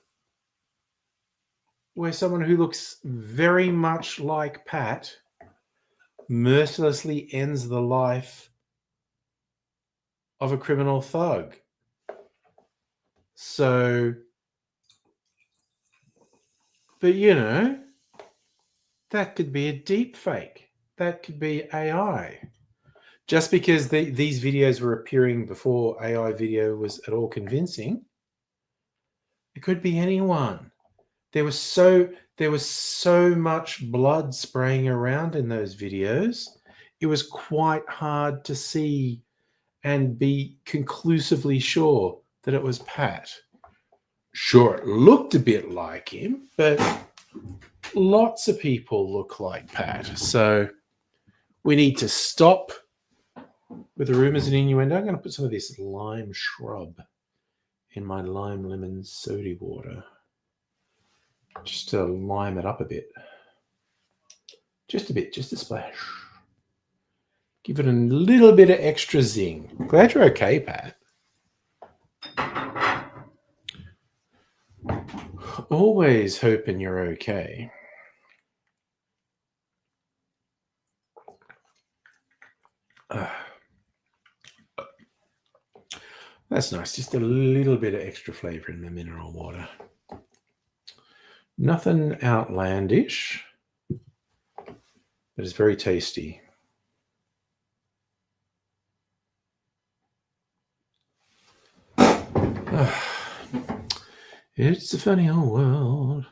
where someone who looks very much like Pat mercilessly ends the life of a criminal thug. So, but you know, that could be a deep fake. That could be AI. Just because these videos were appearing before AI video was at all convincing, it could be anyone. There was so much blood spraying around in those videos. It was quite hard to see and be conclusively sure that it was Pat. Sure, it looked a bit like him, but lots of people look like Pat. So we need to stop with the rumors and innuendo. I'm going to put some of this lime shrub in my lime lemon soda water just to lime it up a bit. Just a bit, just a splash. Give it a little bit of extra zing. Glad you're okay, Pat. Always hoping you're okay. That's nice. Just a little bit of extra flavor in the mineral water. Nothing outlandish, but it's very tasty. It's a funny old world.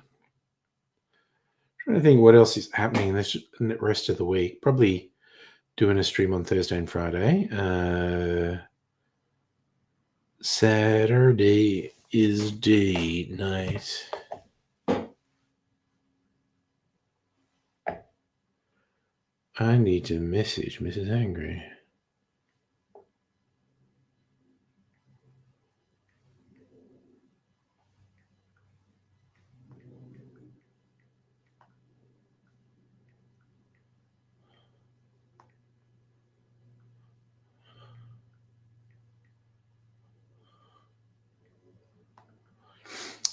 Trying to think what else is happening this the rest of the week. Probably doing a stream on Thursday and Friday. Saturday is date night. I need to message Mrs. Angry.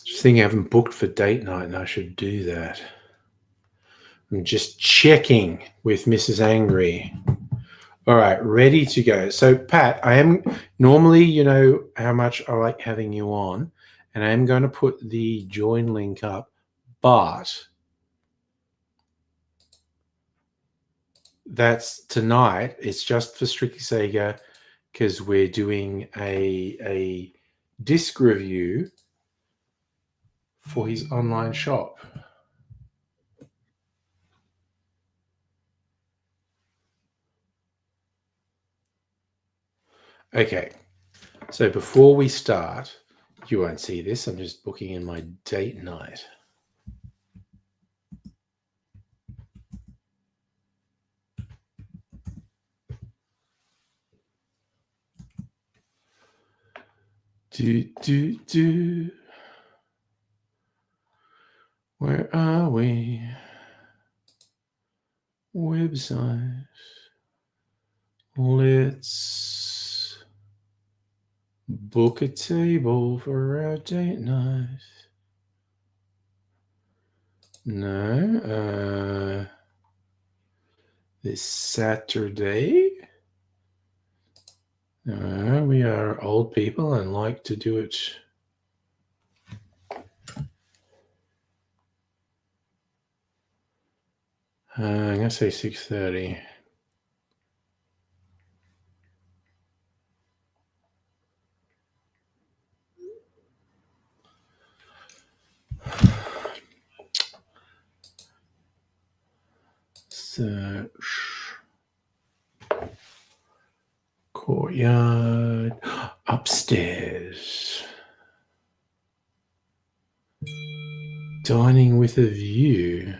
Just thinking I haven't booked for date night and I should do that. I'm just checking with Mrs. Angry. All right, ready to go. So, Pat, I am normally, you know how much I like having you on, and I am going to put the join link up, but that's tonight. It's just for Strictly Sega because we're doing a disc review for his online shop. Okay. So before we start, you won't see this. I'm just booking in my date night. Do. Where are we? Website. Let's book a table for our date night. No. This Saturday. We are old people and like to do it. I'm gonna say 6:30. Search courtyard upstairs. Dining with a view.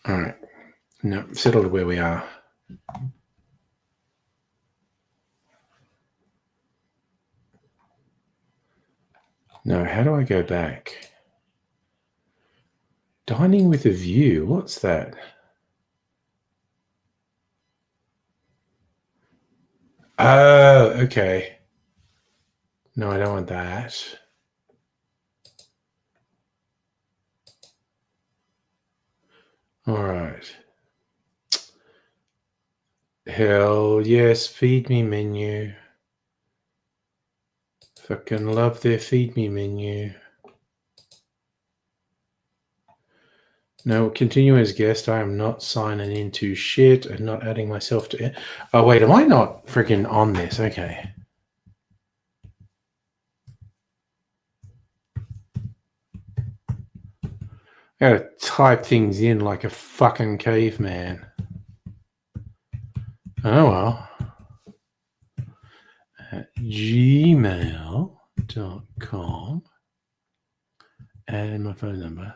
All right. No, settled where we are. No, how do I go back? Dining with a view. What's that? Oh, okay. No, I don't want that. All right. Hell yes, feed me menu. Fucking love their feed me menu. No, continue as guest. I am not signing into shit and not adding myself to it. Oh, wait, am I not freaking on this? Okay. I gotta type things in like a fucking caveman. Oh, well. At gmail.com. And my phone number.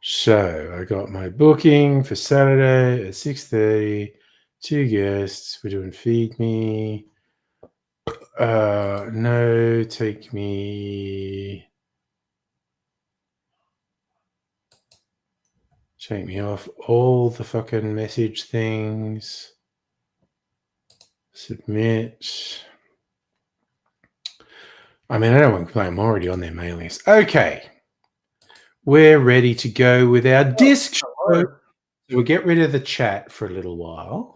So I got my booking for Saturday at 6:30. 2 guests. We're doing feed me. No, take me off all the fucking message things. Submit. I mean, I don't want to complain. I'm already on their mailing list. Okay. We're ready to go with our disc show. So we'll get rid of the chat for a little while.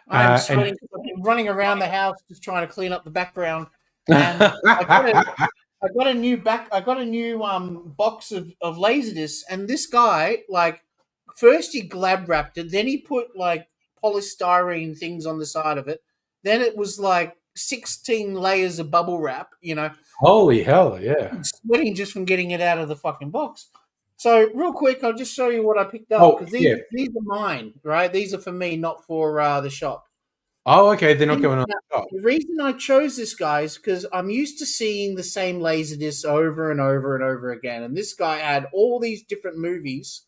I'm sweating. I've been running around the house just trying to clean up the background. And I got a new box of Laserdiscs, and this guy, like, first he glab wrapped it, then he put like polystyrene things on the side of it, then it was like 16 layers of bubble wrap. Holy hell, yeah! I'm sweating just from getting it out of the fucking box. So real quick, I'll just show you what I picked up, because these are mine, right? These are for me, not for the shop. Oh, okay. They're not going on the shop. The reason I chose this guy is because I'm used to seeing the same Laserdisc over and over and over again. And this guy had all these different movies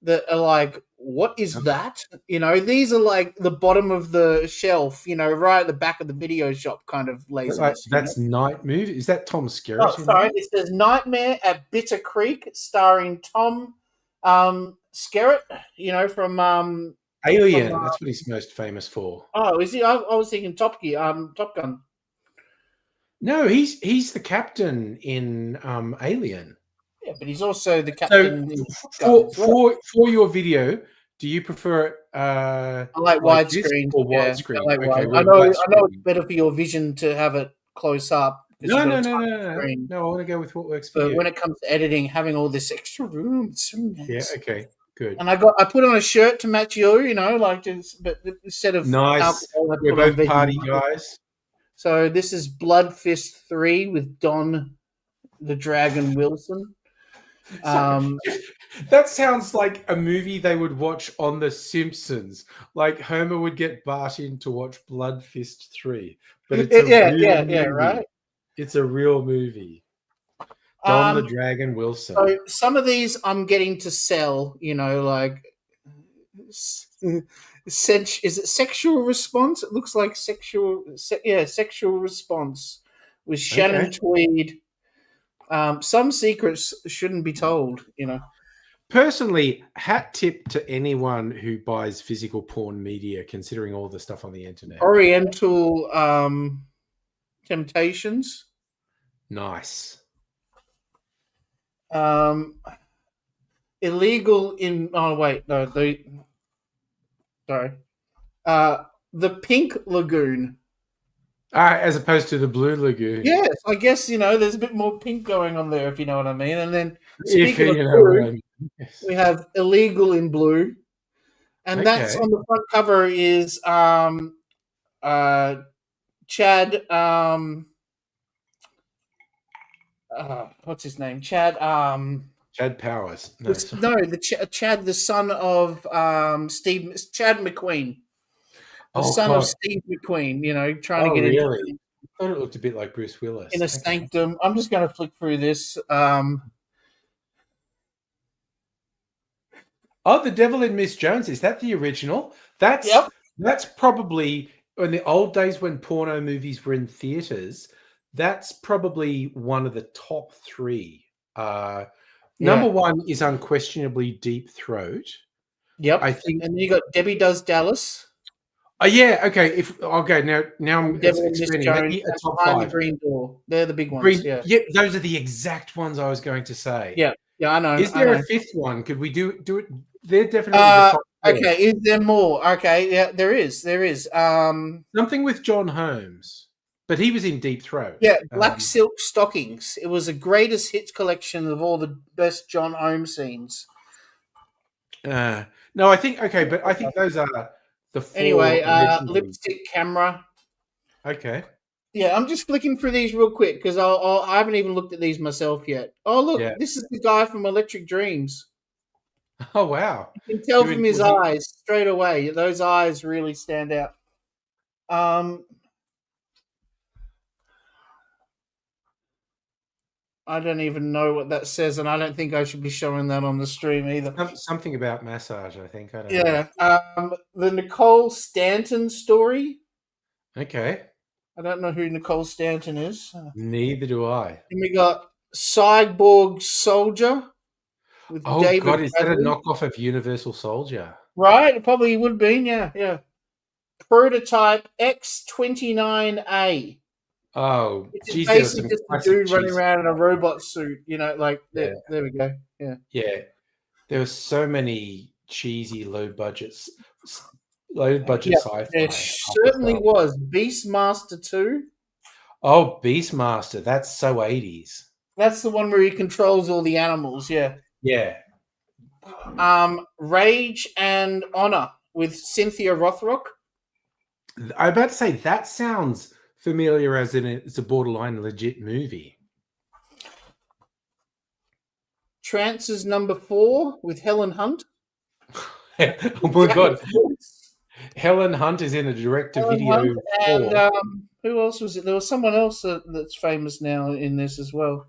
that are like, what is that? These are like the bottom of the shelf, right at the back of the video shop kind of Laserdisc. That's Night Movie. Is that Tom Skerritt? Oh, sorry. It says Nightmare at Bitter Creek, starring Tom Skerritt, from Alien. That's what he's most famous for. Oh, is he? I was thinking Top Gun. No, he's the captain in Alien. Yeah, but he's also the captain. So for your video, Do you prefer I like like this widescreen. or Yeah, I widescreen? like Okay, wide. I we're know. I know it's widescreen. better for your vision to have it close up because No, you've got no, a no, no, tiny no, no. screen. No, I want to go with what works for But when you. it comes to editing, having all this extra room, it's so Yeah. nice. Okay. Good. And I put on a shirt to match you. You know, like just, but instead of Nice. alcohol, I We're put on both veggie. party guys. So this is Blood Fist 3 with Don the Dragon Wilson. So, Um, that sounds like a movie they would watch on The Simpsons. Like Homer would get Bart in to watch Blood Fist 3, but it's a real yeah, right. movie. It's a real movie. Don the Um, Dragon Wilson. so some of these I'm getting to sell. You know, like is it sexual response? It looks like sexual response with Shannon Okay. Tweed. Some secrets shouldn't be told. You know. Personally, hat tip to anyone who buys physical porn media, considering all the stuff on the internet. Oriental Temptations. Nice. Illegal in. Oh wait, no. Sorry. The Pink Lagoon. As opposed to the Blue Lagoon. Yes, I guess there's a bit more pink going on there, if you know what I mean. And then If speaking of you know what blue, I mean. Yes. we have Illegal in Blue, and that's Okay. on the front cover is Chad what's his name? Chad Chad Powers. No, Chad, the son of Chad McQueen, the oh son of God. Steve McQueen. Trying to Oh get really? I thought it looked a bit like Bruce Willis. in a Okay. sanctum. I'm just going to flick through this. Oh, The Devil in Miss Jones. Is that the original? Yep. That's probably in the old days when porno movies were in theaters. That's probably one of the top three. Number Yeah. one is unquestionably Deep Throat. Yep. I think. And then you got Debbie Does Dallas, Oh yeah. Okay. Now I'm Devil and Miss expanding. Jones, Maybe a and top Behind the five. Green Door. They're the big ones. Green. Yeah. Yeah, those are the exact ones I was going to say. Yeah. Yeah. I know. Is I there know. a fifth one? Could we do it? They're definitely the top four. Okay. Is there more? Okay. Yeah. There is. There is. Something with John Holmes, but he was in Deep Throat. Yeah. Black Silk Stockings. It was a greatest hits collection of all the best John Holmes scenes. No, I think okay, but I think those are the Anyway, four originally. Lipstick Camera. Okay. Yeah, I'm just flicking through these real quick because I haven't even looked at these myself yet. Oh, look, Yeah. this is the guy from Electric Dreams. Oh wow. You can tell You from his would- eyes straight away. Those eyes really stand out. I don't even know what that says, and I don't think I should be showing that on the stream either. Something about massage, I think. I don't know. Yeah. The Nicole Stanton story. Okay. I don't know who Nicole Stanton is. Neither do I. And we got Cyborg Soldier with Oh David God, is that a Bradley. knockoff of Universal Soldier? Right, it probably would have been, yeah. Prototype X29A. Oh, Which is geez, there was some basically just a classic dude running cheese. around in a robot suit, there we go. Yeah. Yeah, there were so many cheesy low budget sci-fi. There certainly was. Beastmaster 2. Oh, Beastmaster, that's so 80s. That's the one where he controls all the animals, yeah. Yeah. Rage and Honor with Cynthia Rothrock. I'm about to say that sounds familiar as in it's a borderline legit movie. Trances number 4 with Helen Hunt. Oh my God. Helen Hunt is in a direct-to-video. And who else was it? There was someone else that's famous now in this as well.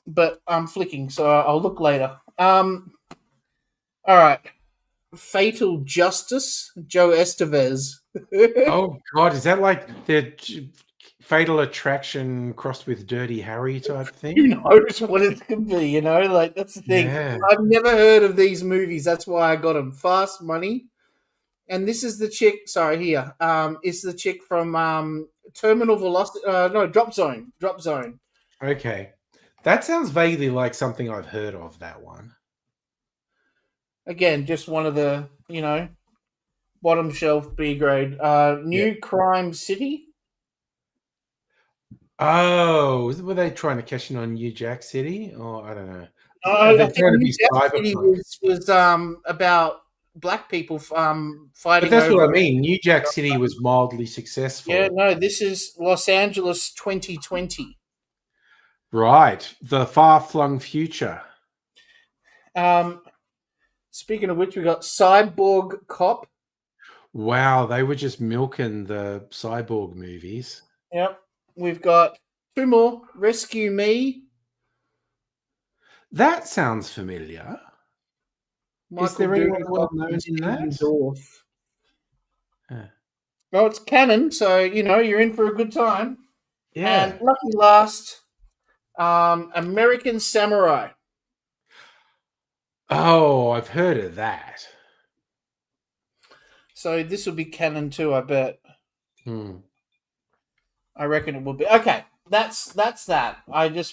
But I'm flicking, so I'll look later. All right. Fatal Justice, Joe Estevez. Oh God, is that like the Fatal Attraction crossed with Dirty Harry type thing? Who knows what it could be, Like, that's the thing. Yeah. I've never heard of these movies. That's why I got them. Fast Money. And this is the chick, sorry, here. It's the chick from Terminal Velocity. Drop Zone. Drop Zone. Okay. That sounds vaguely like something I've heard of, that one. Again, just one of the bottom shelf B grade. Yeah. New Crime City. Oh, were they trying to cash in on New Jack City? Or I don't know. I They're think trying to New be Jack City cyberpunk. was about black people But fighting that's what I over. mean. New Jack City was mildly Yeah, successful. no, this is Los Angeles 2020. Right. The far-flung future. Um, Speaking of which, we got Cyborg Cop. Wow, they were just milking the cyborg movies. Yep. We've got two more. Rescue Me. That sounds familiar. Is Michael there anyone well Dudikoff known and in Stephen that? Dorff. Uh, Well, it's canon, so you're in for a good time. And yeah. lucky last, American Samurai. Oh, I've heard of that. So this will be canon too, I bet. Hmm. I reckon it will be. Okay, that's that. I just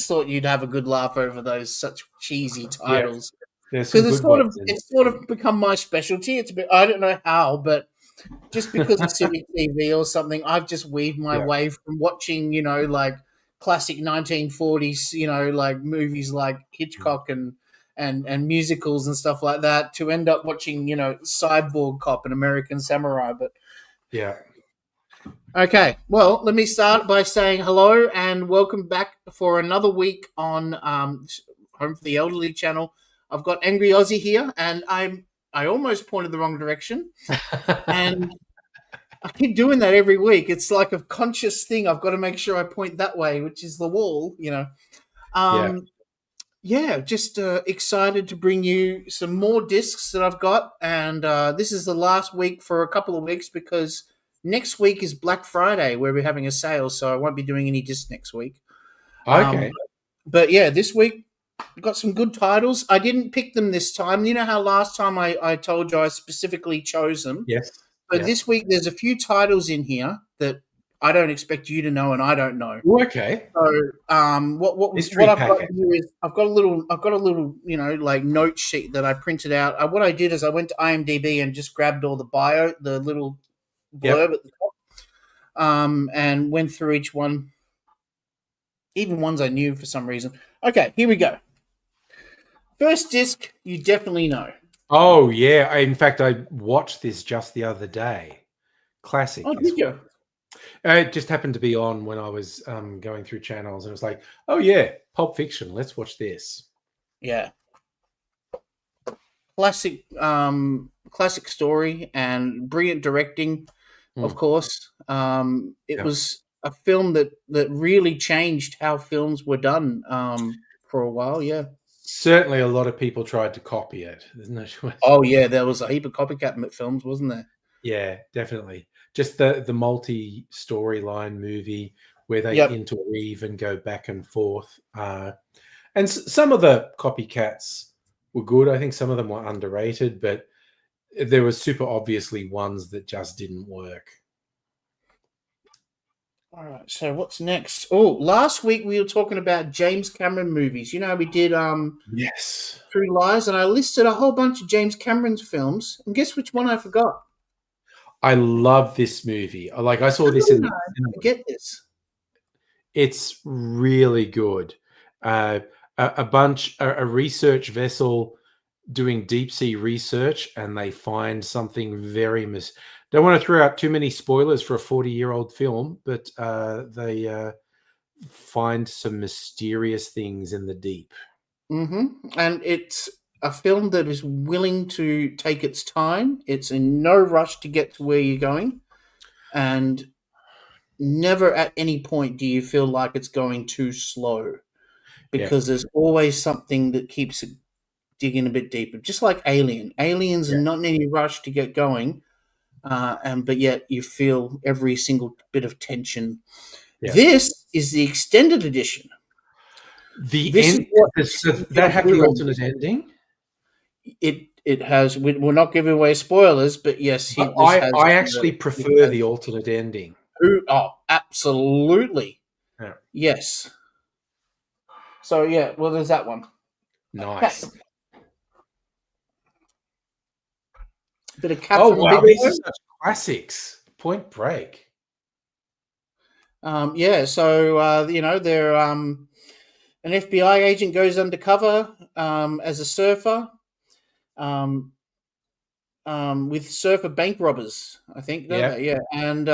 thought you'd have a good laugh over those such cheesy Yeah, titles there's some because good ones in it's sort of become my specialty. It's a bit, I don't know how, but just because of Civic TV or something, I've just weaved my Yeah. way from watching, like classic 1940s, like movies like Hitchcock and musicals and stuff like that, to end up watching, Cyborg Cop and American Samurai. But Yeah. okay, well, let me start by saying hello and welcome back for another week on Home for the Elderly channel. I've got Angry Aussie here, and I almost pointed the wrong direction, and I keep doing that every week. It's like a conscious thing. I've got to make sure I point that way, which is the wall. Yeah. Um, yeah, just excited to bring you some more discs that I've got. And this is the last week for a couple of weeks because next week is Black Friday where we're having a sale. So I won't be doing any discs next week. Um, Okay. but yeah, this week I've got some good titles. I didn't pick them this time. You know how last time I told you I specifically chose them? Yes. So Yeah. this week, there's a few titles in here that I don't expect you to know, and I don't know. Okay. So, what Mystery I've got packet. here is I've got a little like note sheet that I printed out. What I did is I went to IMDb and just grabbed all the little blurb Yep. at the top, and went through each one, even ones I knew for some reason. Okay, here we go. First disc, you definitely know. Oh yeah. In fact, I watched this just the other day. Classic, Oh, this did one. you? It just happened to be on when I was going through channels, and it was like, oh yeah, Pulp Fiction. Let's watch this. Yeah. Classic story and brilliant directing, of Hmm. course. It Yeah. was a film that really changed how films were done for a while. Yeah. Certainly, a lot of people tried to copy it. There's no choice. Oh yeah, there was a heap of copycat films, wasn't there? Yeah, definitely. Just the multi storyline movie where they Yep. interweave and go back and forth. And some of the copycats were good. I think some of them were underrated, but there were super obviously ones that just didn't work. All right. So what's next? Oh, last week we were talking about James Cameron movies. You know, we did Yes. True Lies, and I listed a whole bunch of James Cameron's films, and guess which one I forgot? I love this movie. I saw How this did in the I cinema. forget this? It's really good. Uh, a research vessel doing deep sea research, and they find something very Don't want to throw out too many spoilers for a 40-year-old film, but they find some mysterious things in the deep. And it's a film that is willing to take its time. It's in no rush to get to where you're going, and never at any point do you feel like it's going too slow Yeah, because there's always something that keeps it digging a bit deeper. Just like Alien. Aliens are yeah, not in any rush to get going, and but yet you feel every single bit of tension. yeah. This is the extended edition. The This is end, what so you get that on have the Blu-ray. alternate ending. It has. We're not giving away spoilers, but yes, this I has. I actually This prefer has the alternate ending. oh, absolutely, Yeah, yes. So yeah, well, there's that one. Okay, nice. Bit of Cat Oh from wow, these are Bigelow. such classics. Point Break. Yeah, so they're an FBI agent goes undercover as a surfer um, with surfer bank robbers, I think, don't Yeah, they? Yeah, and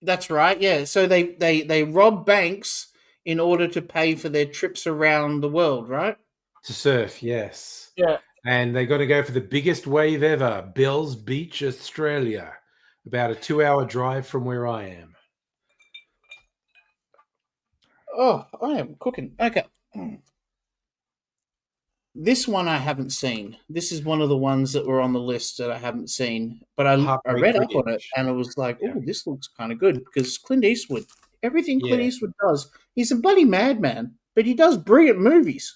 that's right. Yeah, so they rob banks in order to pay for their trips around the world, right? to surf. Yes, Yeah. and they got to go for the biggest wave ever, Bells Beach, Australia, about a 2-hour drive from where I am. Oh, I am cooking. Okay. This one I haven't seen. This is one of the ones that were on the list that I haven't seen, but I Heartbreak read up on it Ridge. and it was like, Yeah, oh, this looks kind of good because Clint Eastwood, everything Clint yeah. Eastwood does, he's a bloody madman, but he does brilliant movies.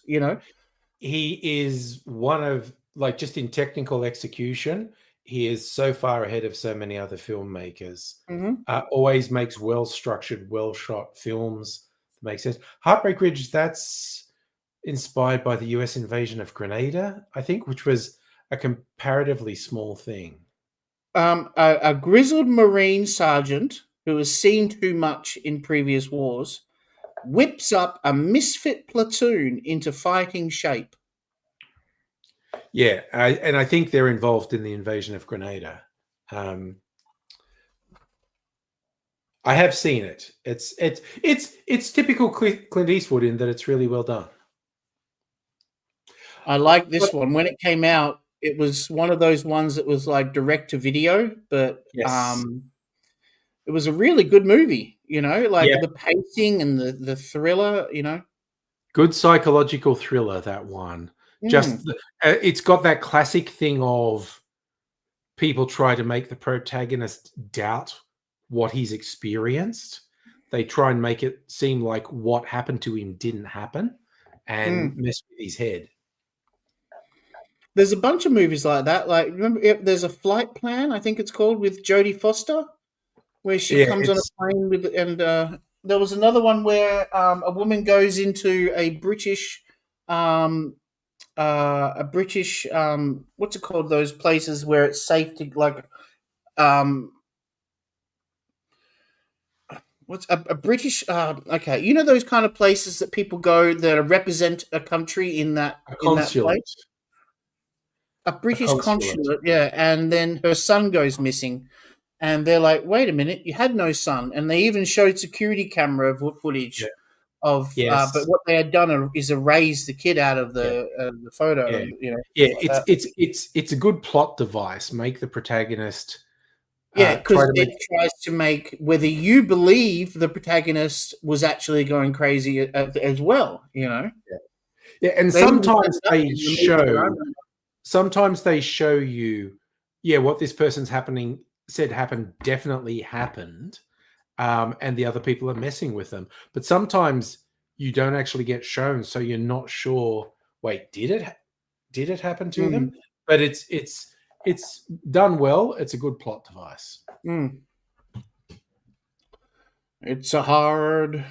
He is one of, like, just in technical execution, he is so far ahead of so many other filmmakers. Hmm. Always makes well structured, well shot films. Makes sense. Heartbreak Ridge, that's inspired by the US invasion of Grenada, I think, which was a comparatively small thing. A grizzled Marine sergeant who has seen too much in previous wars whips up a misfit platoon into fighting shape. Yeah, and I think they're involved in the invasion of Grenada. Um, I have seen it. It's typical Clint Eastwood in that it's really well done. I like this But one. When it came out, it was one of those ones that was like direct to video, but yes, it was a really good movie, like yeah, the pacing and the thriller. good psychological thriller. That one, Mm, just it's got that classic thing of people try to make the protagonist doubt what he's experienced. They try and make it seem like what happened to him didn't happen, and mm. mess with his head. There's a bunch of movies like that. Like, remember, there's a Flight Plan, I think it's called, with Jodie Foster, where she Yeah, comes on a it's plane with, and there was another one where a woman goes into um, a British, what's it called? Those places where it's safe to like, um, what's a British? Okay, those kind of places that people go that represent a country in that a place. consulate. A A British consulate. consulate, yeah, and then her son goes missing, and they're like, "Wait a minute, you had no son," and they even showed security camera Yeah. footage of, but Yes. what they had done is erase the kid out of Yeah. the photo, Yeah. and Yeah. stuff like It's that. it's it's it's a good plot device. Make the protagonist Yeah, try because to it make. tries to make whether you believe the protagonist was actually going crazy as well. Yeah, and They even set it up in the movie that I remember. sometimes they show you, yeah, what this person's happening said happened definitely happened, and the other people are messing with them. But sometimes you don't actually get shown, so you're not sure. Wait, did it happen to them? Mm, But it's done well. It's a good plot device. mm. It's a hard.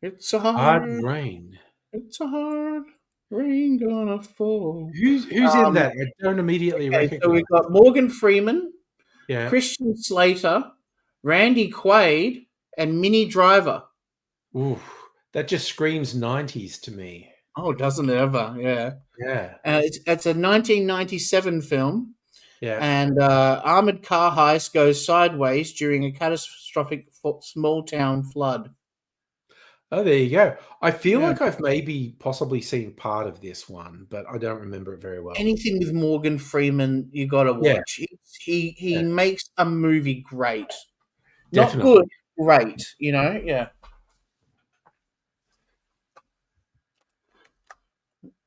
It's a Hard hard. Rain. It's a hard rain gonna fall. Who's in Um, that? I don't immediately okay, so recognize. we've got Morgan Freeman, Yeah. Christian Slater, Randy Quaid, and Minnie Driver. Ooh, that just screams 90s to me. Oh, doesn't it ever? Yeah. Yeah. It's a 1997 film, Yeah. and armored car heist goes sideways during a catastrophic small town flood. Oh, there you go. I feel Yeah. like I've maybe possibly seen part of this one, but I don't remember it very well. Anything with Morgan Freeman, you got to Yeah, watch. He yeah, makes a movie great. Not good, definitely. great. Yeah.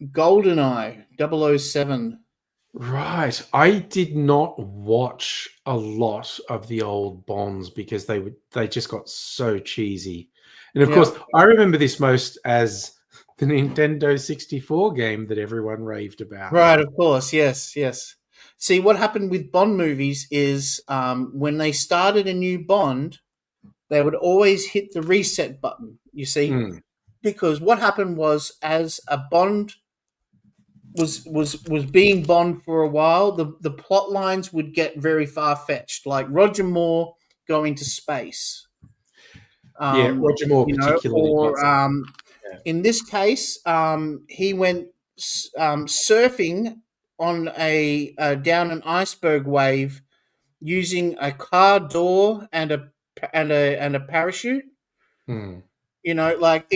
GoldenEye 007. Right. I did not watch a lot of the old Bonds because they just got so cheesy. And of course, Yeah. I remember this most as the Nintendo 64 game that everyone raved about. Right, of course. Yes, yes. See, what happened with Bond movies is when they started a new Bond, they would always hit the reset button, you see? Mm, Because what happened was, as a Bond was being Bond for a while, the plot lines would get very far fetched, like Roger Moore going to space. Yeah, Roger Moore particularly got Or yeah. in this case, he went surfing on down an iceberg wave using a car door and a parachute. Hmm. Like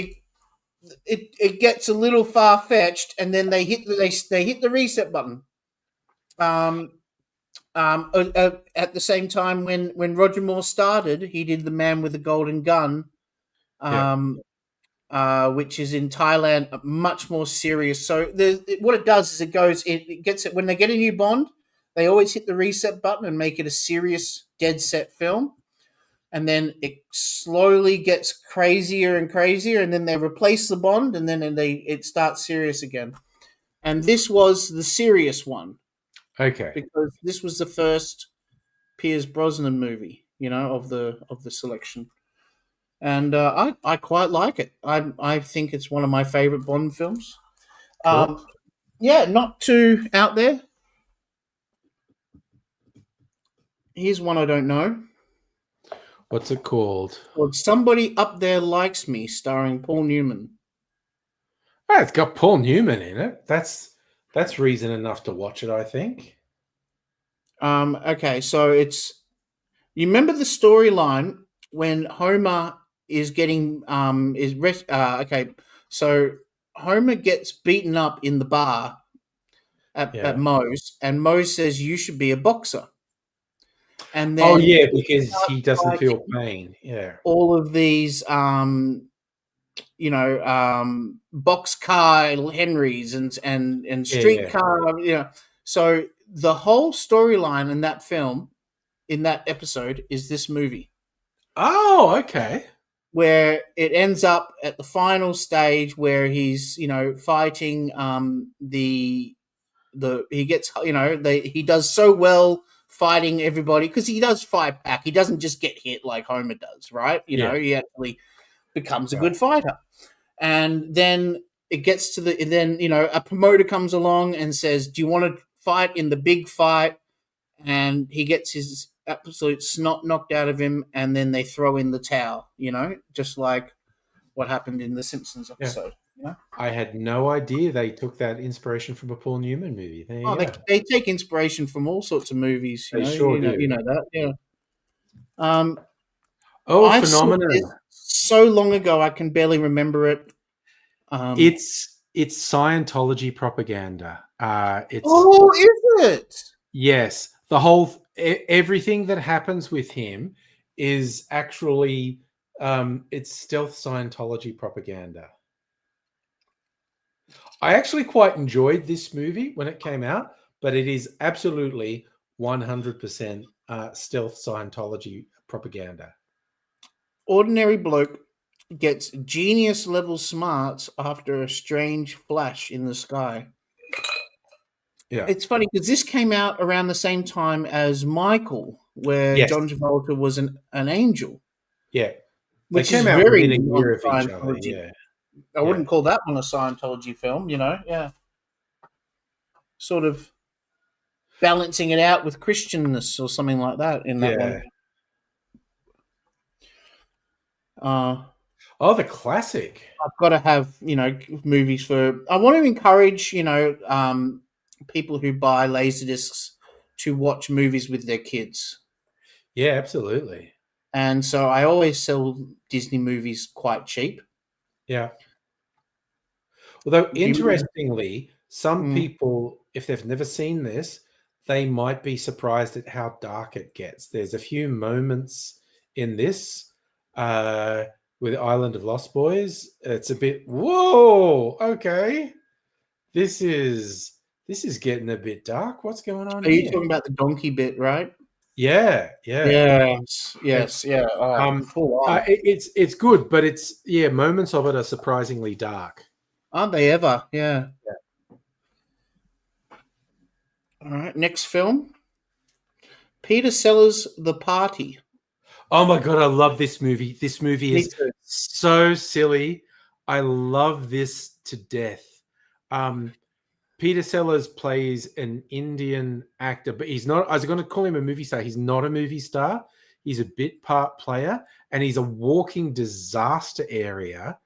it gets a little far fetched, and then they hit the reset button. At the same time, when Roger Moore started, he did The Man with the Golden Gun, Yeah. which is in Thailand, much more serious. So what it does is it gets it when they get a new Bond, they always hit the reset button and make it a serious, dead set film, and then it slowly gets crazier and crazier, and then they replace the Bond, and then it starts serious again. And this was the serious one Okay. because this was the first Pierce Brosnan movie, of the selection, and I quite like it. I think it's one of my favorite Bond films. Cool. Yeah, not too out there. Here's one I don't know. What's it called? Called Somebody Up There Likes Me, starring Paul Newman. Oh, it's got Paul Newman in it. That's reason enough to watch it, I think. Okay, so you remember the storyline when Homer is getting okay, so Homer gets beaten up in the bar at Moe's, and Moe says you should be a boxer. And Oh then yeah, because he doesn't feel pain. Yeah. all of these boxcar Henrys and streetcar, So the whole storyline in that film, in that episode, is this movie. Oh, okay. Where it ends up at the final stage where he's, fighting he gets, he does so well fighting everybody because he does fight back. He doesn't just get hit like Homer does, right? He actually becomes a good fighter. And then it gets to a promoter comes along and says, do you want to fight in the big fight? And he gets his absolute snot knocked out of him, and then they throw in the towel, just like what happened in the Simpsons episode. Yeah. I had no idea they took that inspiration from a Paul Newman movie. They take inspiration from all sorts of movies. They sure do. You know that, yeah. Phenomenon! So long ago, I can barely remember it. It's Scientology propaganda. Is it? Yes, the whole everything that happens with him is actually it's stealth Scientology propaganda. I actually quite enjoyed this movie when it came out, but it is absolutely 100% stealth Scientology propaganda. Ordinary bloke gets genius level smarts after a strange flash in the sky. Yeah, it's funny because this came out around the same time as Michael, where John Travolta was an angel. Yeah, which is very within a year of each other. Yeah, I wouldn't call that one a Scientology film. Yeah, sort of balancing it out with Christianness or something like that in that one. The classic. I've got to have movies for. I want to encourage people who buy Laserdiscs to watch movies with their kids. Yeah, absolutely. And so I always sell Disney movies quite cheap. Yeah. Although interestingly, some people, if they've never seen this, they might be surprised at how dark it gets. There's a few moments in this with Island of Lost Boys. It's a bit, whoa, okay. This is getting a bit dark. What's going on? Are you talking about the donkey bit, right? Yeah. Yes. Yeah. Full on. It's good, but it's moments of it are surprisingly dark. Aren't they ever? Yeah. All right. Next film. Peter Sellers' The Party. Oh my god, I love this movie. This movie is so silly. I love this to death. Peter Sellers plays an Indian actor, but he's not. I was going to call him a movie star. He's not a movie star. He's a bit part player, and he's a walking disaster area.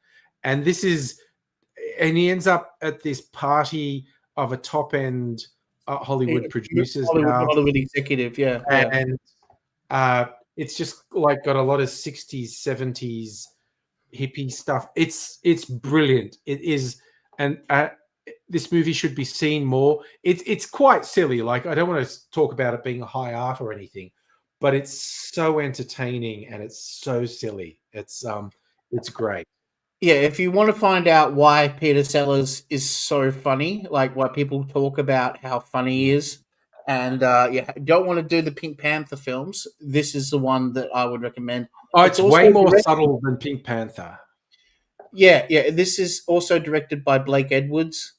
And he ends up at this party of a top end Hollywood producer's house, Hollywood executive, yeah, yeah. and it's just like got a lot of 60s, 70s hippie stuff. It's brilliant. It is, and this movie should be seen more. It's quite silly. Like, I don't want to talk about it being a high art or anything, but it's so entertaining and it's so silly. It's great. Yeah, if you want to find out why Peter Sellers is so funny, like why people talk about how funny he is, and don't want to do the Pink Panther films, this is the one that I would recommend. Oh, it's way more directed, subtle than Pink Panther. Yeah. This is also directed by Blake Edwards.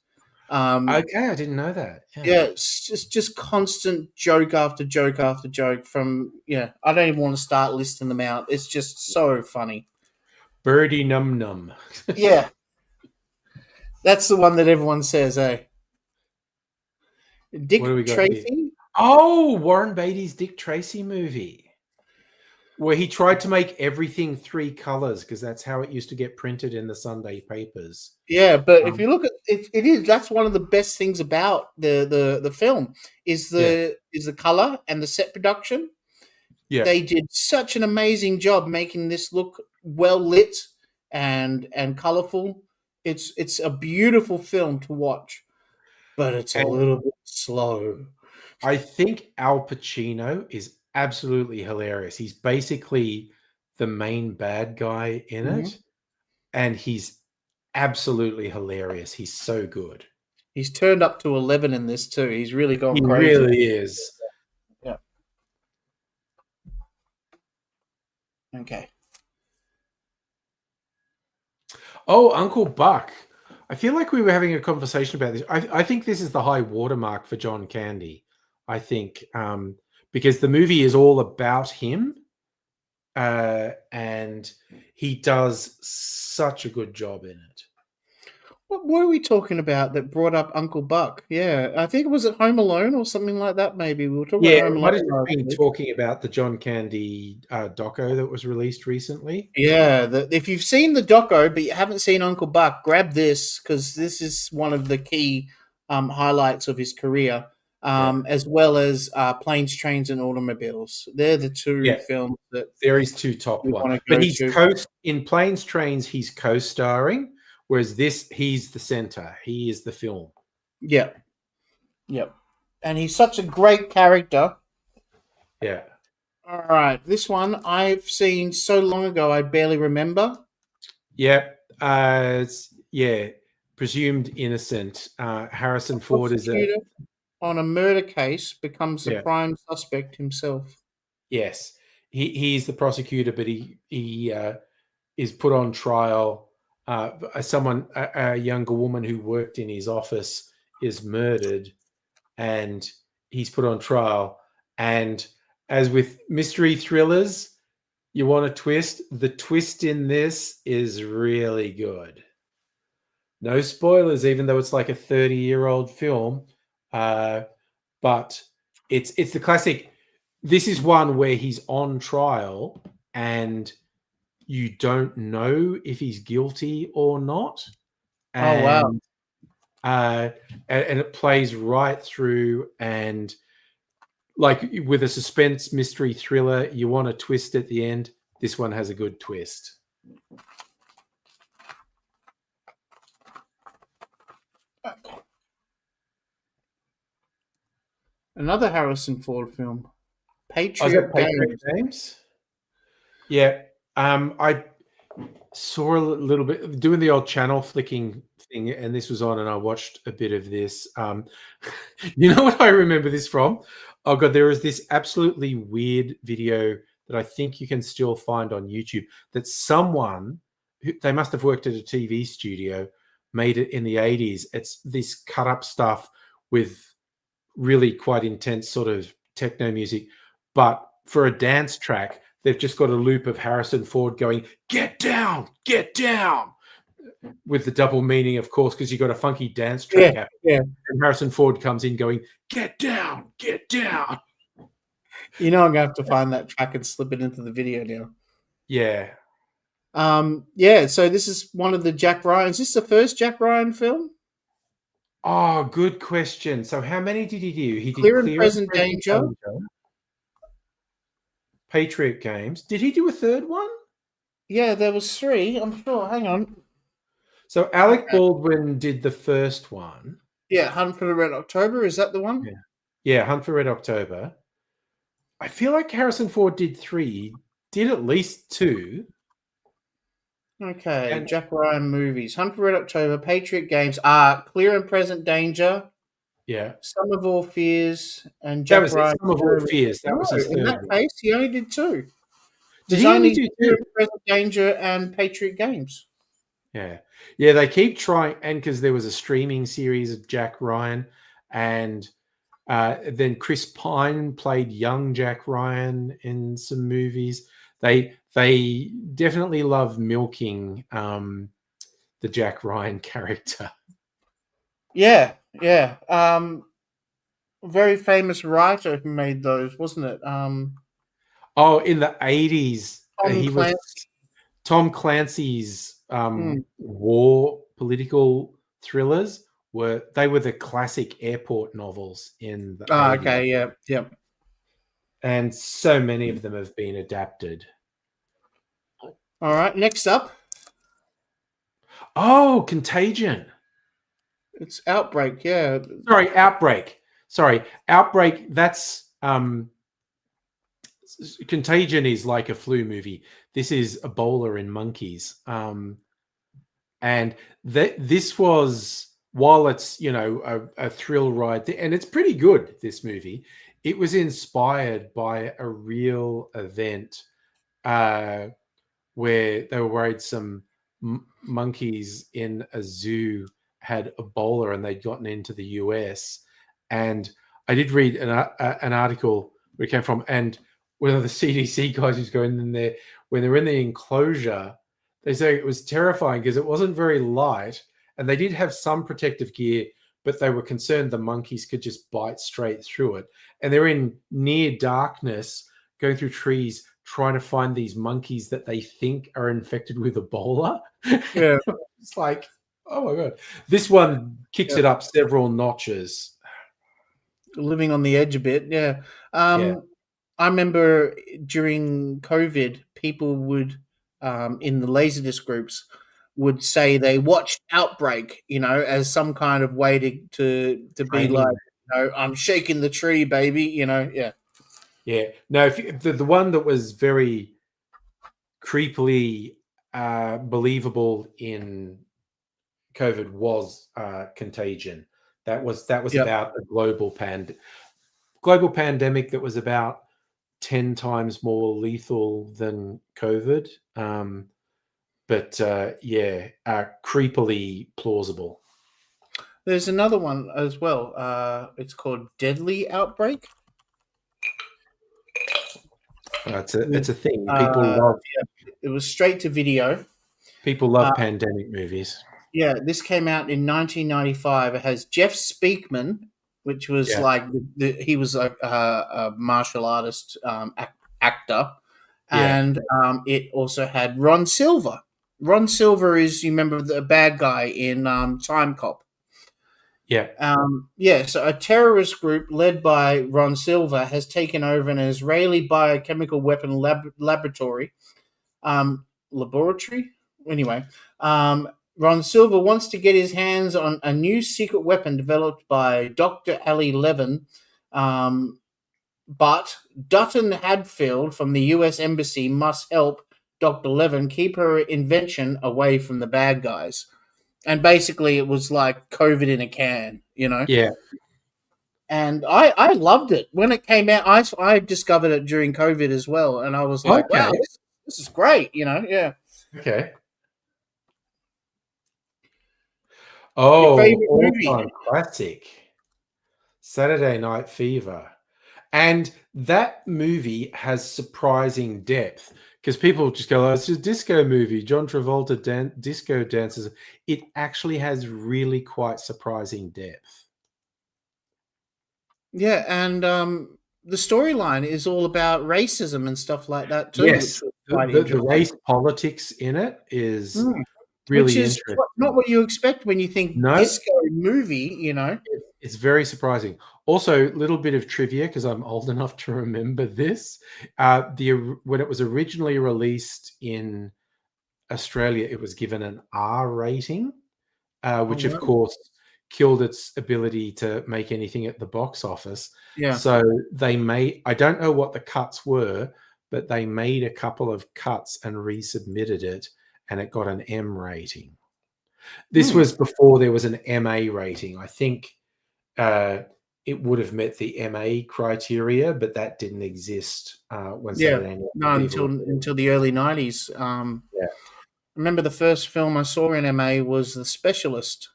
Okay, I didn't know that. Yeah, it's just constant joke after joke after joke from, I don't even want to start listing them out. It's just so funny. Birdie Num Num. Yeah. That's the one that everyone says, eh? Dick Tracy? Here? Oh, Warren Beatty's Dick Tracy movie, where he tried to make everything 3 colors because that's how it used to get printed in the Sunday papers. Yeah, but if you look at it, that's one of the best things about the film is the color and the set production. Yeah, they did such an amazing job making this look well lit and colorful. It's a beautiful film to watch, but it's a little bit slow. I think Al Pacino is absolutely hilarious. He's basically the main bad guy in it, and he's absolutely hilarious. He's so good. He's turned up to 11 in this too. He's really gone he crazy. He really is. Yeah. Okay. Oh, Uncle Buck. I feel like we were having a conversation about this. I think this is the high watermark for John Candy. I think because the movie is all about him, and he does such a good job in it. What were we talking about that brought up Uncle Buck? Yeah, I think it was at Home Alone or something like that. Maybe we were talking about Home Alone. Yeah, might have been talking about the John Candy doco that was released recently. Yeah, if you've seen the doco but you haven't seen Uncle Buck, grab this because this is one of the key highlights of his career, as well as Planes, Trains, and Automobiles. They're the 2 films that there is 2 top ones. But he's in Planes, Trains. He's co-starring. Whereas he's the center. He is the film. Yeah. Yep. And he's such a great character. Yeah. All right. This one I've seen so long ago I barely remember. Yeah. Presumed innocent. Harrison Ford is on a murder case becomes the prime suspect himself. Yes. He's the prosecutor, but he is put on trial. A younger woman who worked in his office is murdered, and he's put on trial. And as with mystery thrillers, you want a twist. The twist in this is really good. No spoilers, even though it's like a 30-year-old film. But it's the classic. This is one where he's on trial and you don't know if he's guilty or not. And, oh, wow. And it plays right through, and like with a suspense mystery thriller, you want a twist at the end. This one has a good twist. Another Harrison Ford film, Patriot Games. Yeah. I saw a little bit doing the old channel flicking thing, and this was on, and I watched a bit of this. You know what I remember this from? Oh God, there is this absolutely weird video that I think you can still find on YouTube that someone, they must have worked at a TV studio, made it in the 80s. It's this cut up stuff with really quite intense sort of techno music, but for a dance track, they've just got a loop of Harrison Ford going, "Get down, get down." the double meaning, of course, because you got a funky dance track happening. Yeah. And Harrison Ford comes in going, "Get down, get down." I'm gonna have to find that track and slip it into the video now. Yeah. Yeah. So this is one of the Jack Ryan. Is this the first Jack Ryan film? Oh, good question. So how many did he do? He did Clear and Clear and Present Present Danger. Danger, Patriot Games. Did he do a third one? Yeah, there was 3. I'm sure. Hang on. So Alec Baldwin did the first one. Yeah, Hunt for the Red October. Is that the one? Yeah, Hunt for Red October. I feel like Harrison Ford did 3. Did at least 2. Okay, And- Jack Ryan movies. Hunt for Red October, Patriot Games, Clear and Present Danger, Yeah. Sum of All Fears, and That Jack was it. Ryan. Some of All Fears. That was his In third that one. case, he only did 2. Did There's he only only do Clear 2? and Present Danger and Patriot Games. Yeah. Yeah, they keep trying, and because there was a streaming series of Jack Ryan, and then Chris Pine played young Jack Ryan in some movies. They definitely love milking the Jack Ryan character. Yeah, yeah. Very famous writer who made those, wasn't it? Oh, in the 80s, Tom he was Clancy. Tom Clancy's war political thrillers were the classic airport novels in the 80s. Okay, yeah. And so many of them have been adapted. All right, next up. Oh, Contagion. It's Outbreak, yeah. Sorry, Outbreak. That's Contagion is like a flu movie. This is Ebola in monkeys. And this was, while it's a thrill ride, and it's pretty good, this movie, it was inspired by a real event where they were worried some monkeys in a zoo had Ebola and they'd gotten into the US. And I did read an article where it came from, and one of the CDC guys who's going in there, when they're in the enclosure, they say it was terrifying because it wasn't very light, and they did have some protective gear, but they were concerned the monkeys could just bite straight through it. And they're in near darkness, going through trees, trying to find these monkeys that they think are infected with Ebola. Yeah. It's like, oh my God. This one kicks it up several notches. Living on the edge a bit, yeah. I remember during COVID, people would, in the Laserdisc groups, would say they watched Outbreak, as some kind of way to be like, I'm shaking the tree, baby, yeah. Yeah. No, if the one that was very creepily believable in COVID was Contagion. That was about a global pandemic that was about 10 times more lethal than COVID. But creepily plausible. There's another one as well. It's called Deadly Outbreak. It's a thing. People love. Yeah, it was straight to video. People love pandemic movies. Yeah, this came out in 1995. It has Jeff Speakman, which was he was a martial artist actor, and it also had Ron Silver. Ron Silver is, you remember, the bad guy in Time Cop. Yeah. So a terrorist group led by Ron Silver has taken over an Israeli biochemical weapon laboratory. Anyway, Ron Silver wants to get his hands on a new secret weapon developed by Dr. Ali Levin, but Dutton Hadfield from the U.S. Embassy must help Dr. Levin keep her invention away from the bad guys. And basically, it was like COVID in a can, Yeah. And I loved it. When it came out, I discovered it during COVID as well. And I was like, wow, this is great, yeah. Okay. Oh, Your favorite movie? all-time classic, Saturday Night Fever. And that movie has surprising depth because people just go, "Oh, it's just a disco movie. John Travolta disco dances." It actually has really quite surprising depth. Yeah, and the storyline is all about racism and stuff like that too, which Yes, was the, quite the the interesting. race politics in it is Mm. Which really is not interesting. what you expect when you think No, disco movie, you know? it's very surprising. Also, little bit of trivia because I'm old enough to remember this. When it was originally released in Australia, it was given an R rating, Oh, which of wow. course killed its ability to make anything at the box office. Yeah. So they made, I don't know what the cuts were, but they made a couple of cuts and resubmitted it, and it got an M rating. This Hmm. was before there was an MA rating. I think uh, it would have met the MA criteria, but that didn't exist when Yeah. Saturday Night No, Fever was until the early 90s. yeah. I remember the first film I saw in MA was The Specialist,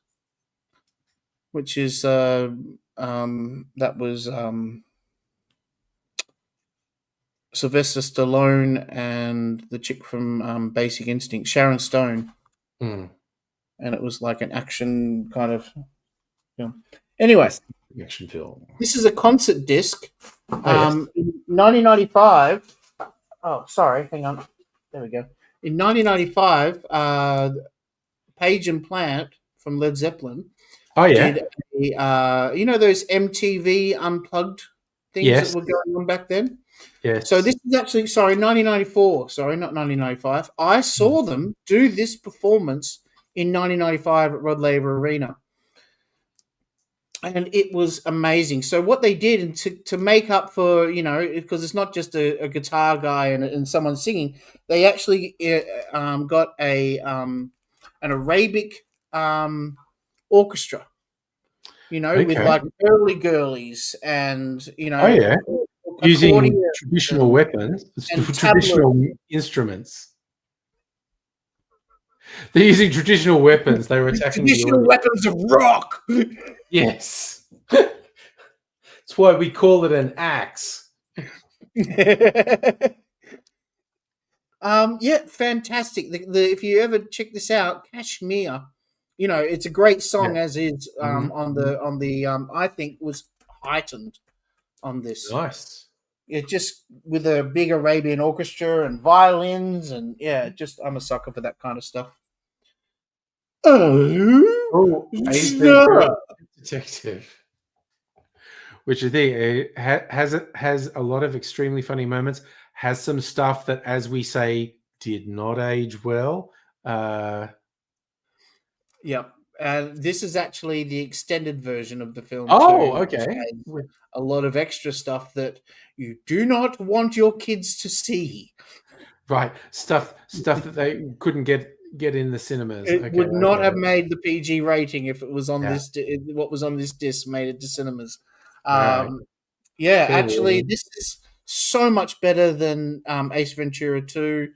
which is that was Sylvester Stallone and the chick from Basic Instinct, Sharon Stone, Mm. and it was like an action kind of film. Anyway, Yes, action film. this is a concert disc. Oh yes. In 1995. Oh, sorry, hang on. There we go. In 1995, Page and Plant from Led Zeppelin Oh did yeah. those MTV Unplugged things that Yes. were going on back then. So Yes. this is actually 1994. Sorry, not 1995. I Mm. saw them do this performance in 1995 at Rod Laver Arena, and it was amazing. So what they did, and to make up for, because it's not just a guitar guy and someone singing, they actually got an Arabic orchestra, with Okay. like early girlies and Oh yeah. Using accordion traditional and weapons, tabla. traditional instruments. They're using traditional weapons. They were attacking the Traditional audience. weapons of rock. Yes. That's why we call it an axe. Yeah, fantastic. If you ever check this out, Kashmir, it's a great Yeah. song as is. Mhm. On the I think was heightened on this. Nice. Yeah, just with a big Arabian orchestra and violins, and yeah, just I'm a sucker for that kind of stuff. Oh, Oh, Ace Ventura, sir. Detective. Which I think has a lot of extremely funny moments. Has some stuff that, as we say, did not age well. Uh, Yep. This is actually the extended version of the film oh, too, which okay. has a lot of extra stuff that you do not want your kids to see. Right, stuff that they couldn't get in the cinemas. It Okay, would not okay, have made the PG rating if it was on yeah. what was on this disc made it to cinemas. All right, Um, yeah, fair actually, warning. this is so much better than Ace Ventura 2.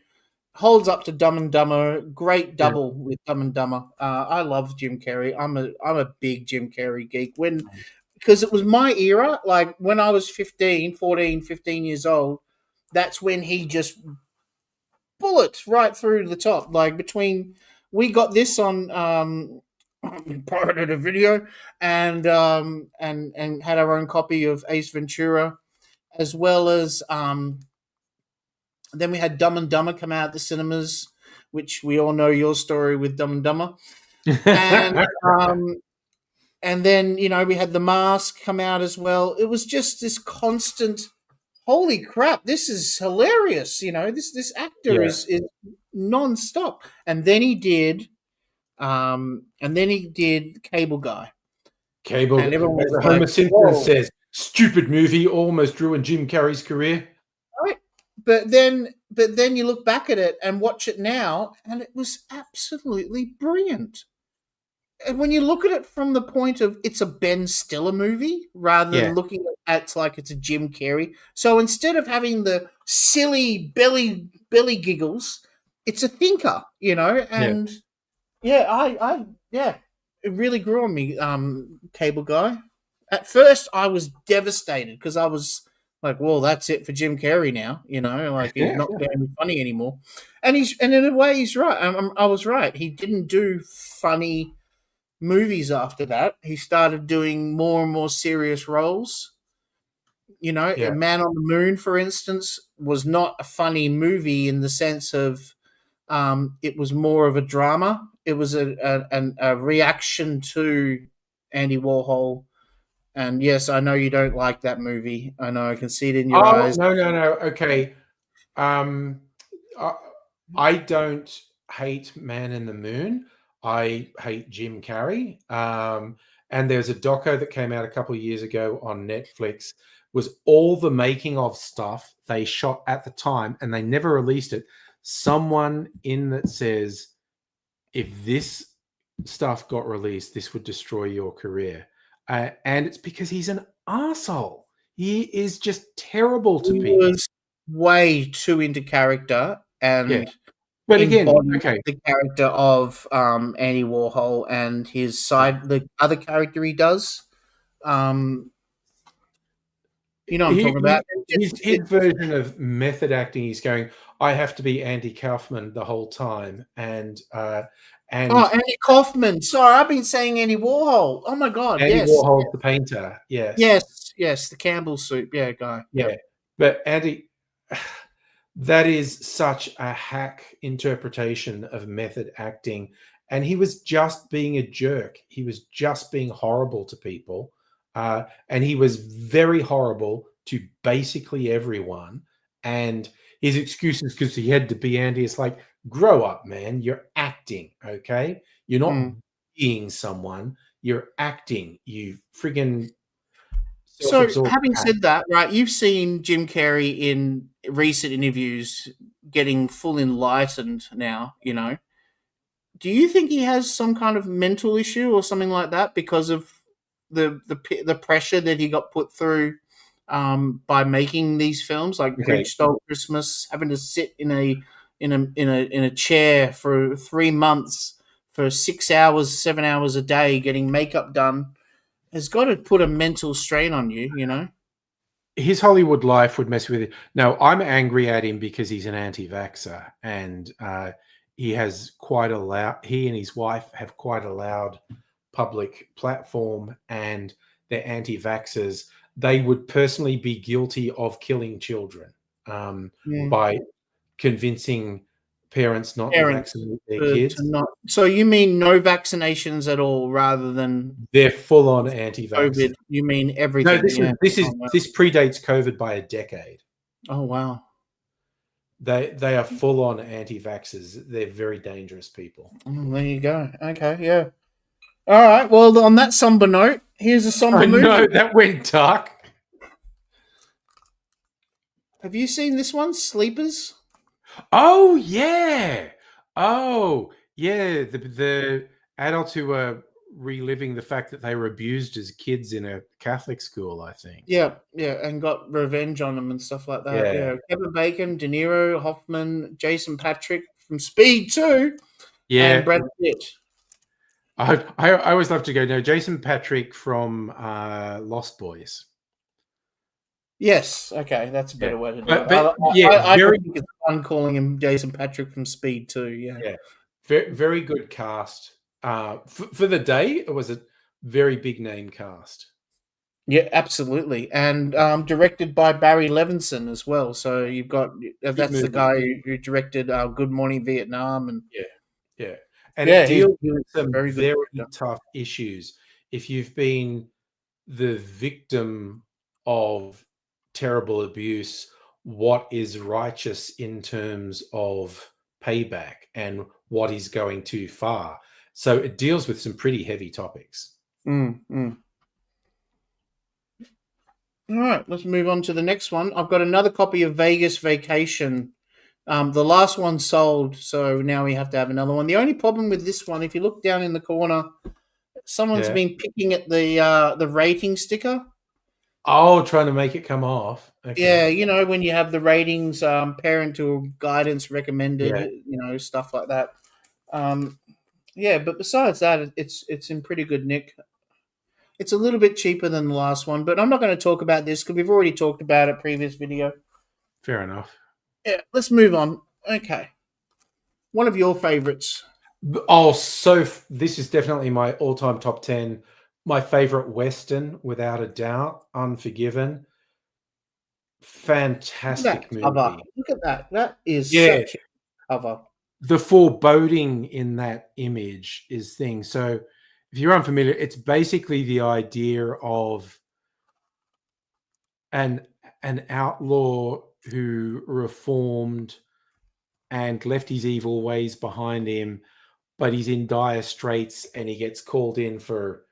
Holds up to Dumb and Dumber. Great Yeah. double with Dumb and Dumber. I love Jim Carrey. I'm a big Jim Carrey geek. Because it was my era, like when I was 15 years old, that's when he just bullets right through the top. Like we got this on pirated a video and had our own copy of Ace Ventura, as well as then we had Dumb and Dumber come out at the cinemas, which we all know your story with Dumb and Dumber, and um, and then we had The Mask come out as well. It was just this constant. Holy crap! This is hilarious. This actor Yeah, is non-stop. And then he did Cable Guy, Cable. and everyone As was the like, Homer Simpson "Whoa!" says, "Stupid movie, almost ruined Jim Carrey's career." Right? But then you look back at it and watch it now, and it was absolutely brilliant. And when you look at it from the point of it's a Ben Stiller movie rather Yeah, than looking at it like it's a Jim Carrey. So instead of having the silly belly giggles, it's a thinker, yeah. and yeah, yeah, it really grew on me, Cable Guy. At first I was devastated because I was Like, well, that's it for Jim Carrey now. You know, like he's Yeah. not going to be funny anymore. And in a way, he's right. I was right. He didn't do funny movies after that. He started doing more and more serious roles. You know, Yeah. Man on the Moon, for instance, was not a funny movie in the sense of it was more of a drama. It was a reaction to Andy Warhol. And yes, I know you don't like that movie. I know I can see it in your Oh, eyes. no, no, no. Okay. Um, I, I don't hate Man in the Moon. I hate Jim Carrey. And there's a doco that came out a couple of years ago on Netflix. Was all the making of stuff they shot at the time, and they never released it. Someone in that says, if this stuff got released, this would destroy your career. And it's because he's an asshole. He is just terrible to He people. was way too into character Yeah. and But again, embodied okay, the character of Andy Warhol and his uh, side, the other character he does. Um, you know what I'm talking about. his version of method acting, he's going, I have to be Andy Kaufman the whole time. Oh, And Andy Kaufman. Sorry, I've been saying Andy Warhol. Oh my God, Andy yes. Warhol's the painter. Yes. Yes, yes, the Campbell soup. Yeah, guy. Yeah. Yep. But Andy, that is such a hack interpretation of method acting. And he was just being a jerk. He was just being horrible to people. And he was very horrible to basically everyone. And his excuses because he had to be Andy, it's like, grow up, man. You're acting, okay? You're not Mm. being someone, you're acting, you friggin' self So, absorbed having hack. said that, right, you've seen Jim Carrey in recent interviews getting full enlightened now, you know. Do you think he has some kind of mental issue or something like that because of the pressure that he got put through by making these films, like Okay. Grinch Stole Christmas, having to sit in a chair for 3 months for 6 hours, 7 hours a day, getting makeup done, has got to put a mental strain on you, you know? His Hollywood life would mess with it. No, I'm angry at him because he's an anti-vaxxer, and he has quite a loud. He and his wife have quite a loud public platform, and they're anti-vaxxers. They would personally be guilty of killing children Mm. by convincing parents not to Parents vaccinate their to kids. not. So you mean no vaccinations at all, rather than They're full-on anti-vaxxers. COVID? You mean No, everything? this is Yeah. this is Oh wow. this predates COVID by a decade. Oh wow. They are full on anti-vaxxers. They're very dangerous people. There you go. Okay. Yeah. All right. Well, on that somber note, here's a somber I know movie. that went dark. Have you seen this one, Sleepers? Oh yeah. Oh yeah. The adults who are reliving the fact that they were abused as kids in a Catholic school, I think. Yeah, yeah, and got revenge on them and stuff like that. Yeah. Yeah, Kevin Bacon, De Niro, Hoffman, Jason Patrick from Speed 2, and Yeah. Brad Pitt. I always love to go. No, Jason Patrick from Lost Boys. Yes, okay, that's a Yeah. better way to do it. But yeah, I very think it's fun calling him Jason Patrick from Speed 2. Yeah, yeah. Very, very good cast. For the day, it was a very big name cast. yeah, absolutely, and directed by Barry Levinson as well. So you've got Good that's the movie. guy who directed Good Morning Vietnam, and Yeah, yeah. And it yeah, deals he was with a some very good very director. tough issues. If you've been the victim of terrible abuse, what is righteous in terms of payback and what is going too far? So it deals with some pretty heavy topics. Mm, mm. All right, let's move on to the next one. I've got another copy of Vegas Vacation. The last one sold, so now we have to have another one. The only problem with this one, if you look down in the corner, someone's Yeah. been picking at the rating sticker. Oh, trying to make it come off. Yeah, Okay. you know when you have the ratings, parental guidance recommended, Yeah. stuff like that. Yeah, but besides that, it's in pretty good nick. It's a little bit cheaper than the last one, but I'm not going to talk about this because we've already talked about it previous video. Fair enough. Yeah, let's move on. Okay. One of your favorites. Oh, this is definitely my all-time top 10. My favorite Western, without a doubt, Unforgiven. Look at that Fantastic cover. movie. Look at that. That is Yeah, such a cover. the foreboding in that image is thing. So if you're unfamiliar, it's basically the idea of an an outlaw who reformed and left his evil ways behind him, but he's in dire straits and he gets called in for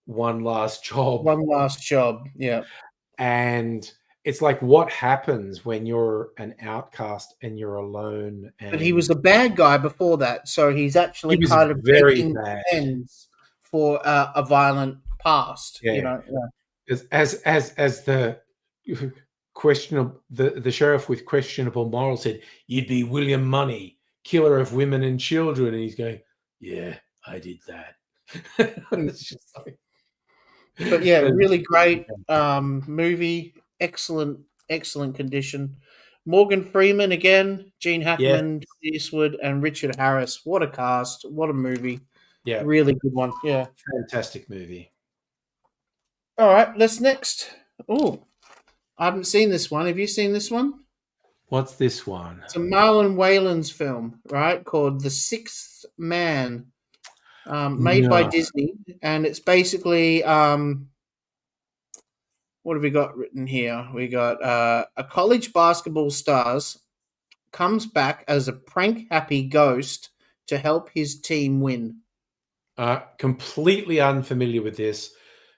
one last job. One last job. Yeah. And it's like, what happens when you're an outcast and you're alone? But he was And a bad guy before that, so he's he actually was kind of very making bad. amends for a violent past. Yeah. You know. Yeah. As the questionable the sheriff with questionable morals said, you'd be William Money, killer of women and children, and he's going, yeah, I did that. It's just like, But yeah, really great movie. Excellent condition. Morgan Freeman again, Gene yeah, Hackman, Eastwood, and Richard Harris. What a cast! What a movie! yeah, Really good one. Yeah. fantastic movie. All right. Let's next. Oh, I haven't seen this one. Have you seen this one? What's this one? It's a Marlon Wayans film, right? Called The Sixth Man, made by No. Disney, and it's basically what have we got written here? We got a college basketball stars comes back as a prank happy ghost to help his team win. Completely unfamiliar with this.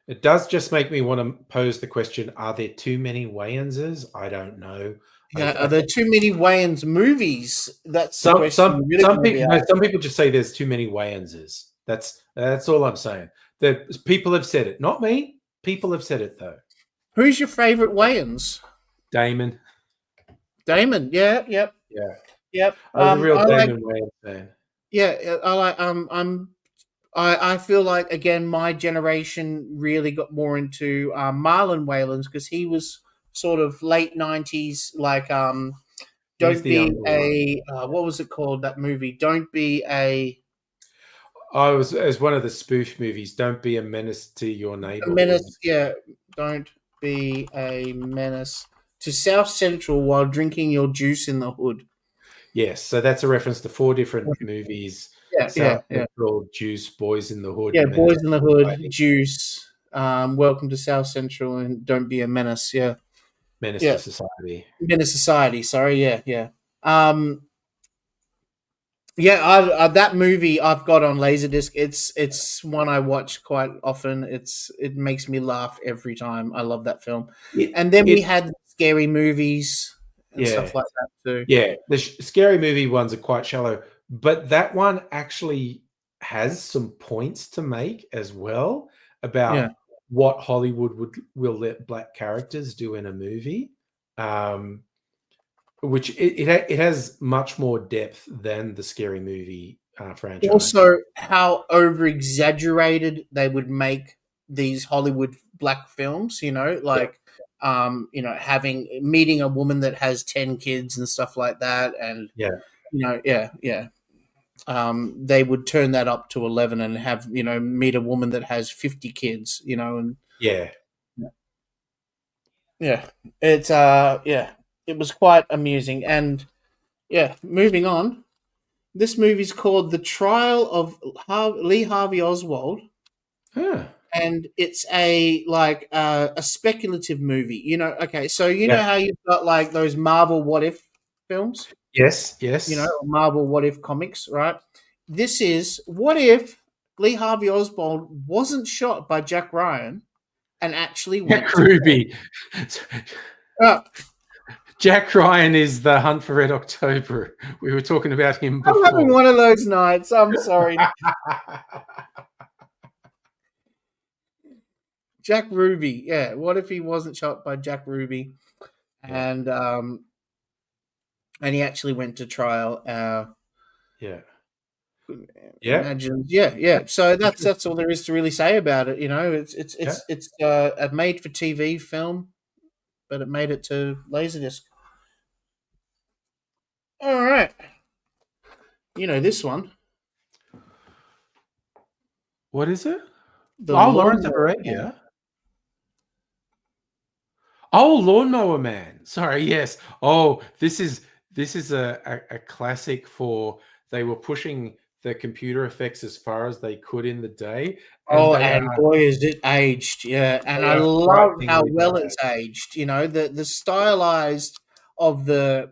It does just make me want to pose the question: are there too many Wayanses? I don't know. Yeah, are there too many Wayans movies? That's the Some question you really want to be people no, asking. some people just say there's too many Wayanses. That's all I'm saying. The people have said it, not me. People have said it though. Who's your favorite Wayans? Damon. Damon. Yeah. Yep. Yeah. Yep. I was a real I like. Damon Wayans fan. Yeah. I like. I feel like again my generation really got more into Marlon Wayans because he was sort of late '90s, like He's don't the be younger one. a what was it called, that movie? Don't be I was as one of the spoof movies. Don't be a menace to your neighborhood. menace. Yeah, don't be a menace to South Central while drinking your juice in the hood. Yes, so that's a reference to 4 different movies: Yeah, South yeah, yeah, Central, Juice, Boys in the Hood, yeah. and Menace Boys in to the Hood, Society. Juice. Welcome to South Central, and don't be a menace. Yeah, Menace to yeah. Society. Menace Society. Sorry. Yeah, yeah. Um, Yeah, that movie I've got on Laserdisc. It's one I watch quite often. It makes me laugh every time. I love that film. It And then we it had scary movies and stuff yeah. like that too. Yeah, the scary movie ones are quite shallow, but that one actually has some points to make as well Yeah. about what Hollywood will let black characters do in a movie. Um, which it has much more depth than the Scary Movie franchise. Also, how over exaggerated they would make these Hollywood black films. Yeah, Having meeting a woman that has 10 kids and stuff like that, and yeah, yeah, yeah. They would turn that up to 11 and have meet a woman that has 50 kids, and yeah. yeah, yeah, it was quite amusing. And yeah, moving on, this movie's called The Trial of Lee Harvey Oswald, Huh. and it's a speculative movie. Okay, so Yeah. how you've got like those Marvel What If films, Yes, yes. or Marvel What If comics, right? This is what if Lee Harvey Oswald wasn't shot by Jack Ryan and actually went Jack to Ruby. uh, Jack Ryan is the Hunt for Red October. We were talking about him I'm having before. one of those nights. I'm sorry. Jack Ruby. Yeah. What if he wasn't shot by Jack Ruby Yeah, and he actually went to trial? yeah. Yeah. Yeah. So that's all there is to really say about it. You know, Yeah. it's a made for TV film, but it made it to Laserdisc. All right, you know this one, What is it? the Oh, Lawrence of Lawnmower Man. Arabia. Oh, Lawnmower Man. Sorry, yes. Oh, this is a classic for they were pushing the computer effects as far as they could in the day, and Oh, and boy, is it aged, yeah. And they I are love how frighteningly well bad. it's aged. You know, the stylized of the,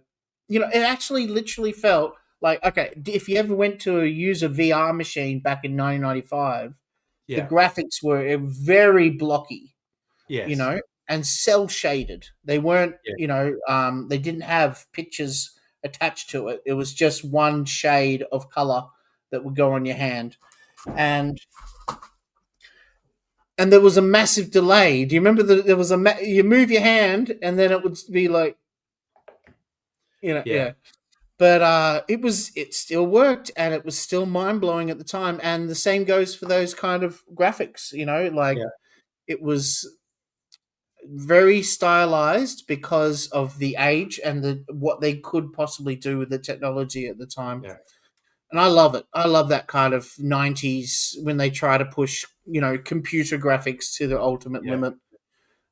you know, it actually literally felt like, okay, if you ever went to use a VR machine back in 1995, the Yeah. graphics were very blocky, you Yes. know, and cell shaded. They weren't, Yeah. you know, they didn't have pictures attached to it. It was just one shade of color that would go on your hand. And there was a massive delay. Do you remember that there was you move your hand and then it would be like, you know, Yeah. yeah. But it still worked and it was still mind blowing at the time. And the same goes for those kind of graphics. You know, like Yeah. it was very stylized because of the age and what they could possibly do with the technology at the time. Yeah. And I love it. I love that kind of 90s when they try to push, you know, computer graphics to the ultimate Yeah. limit.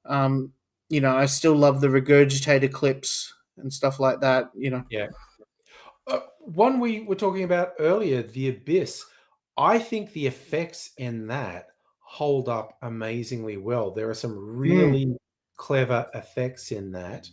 Um, you know, I still love the regurgitated clips and stuff like that. You know, Yeah. One we were talking about earlier, The Abyss. I think the effects in that hold up amazingly well. There are some mm. really clever effects in that,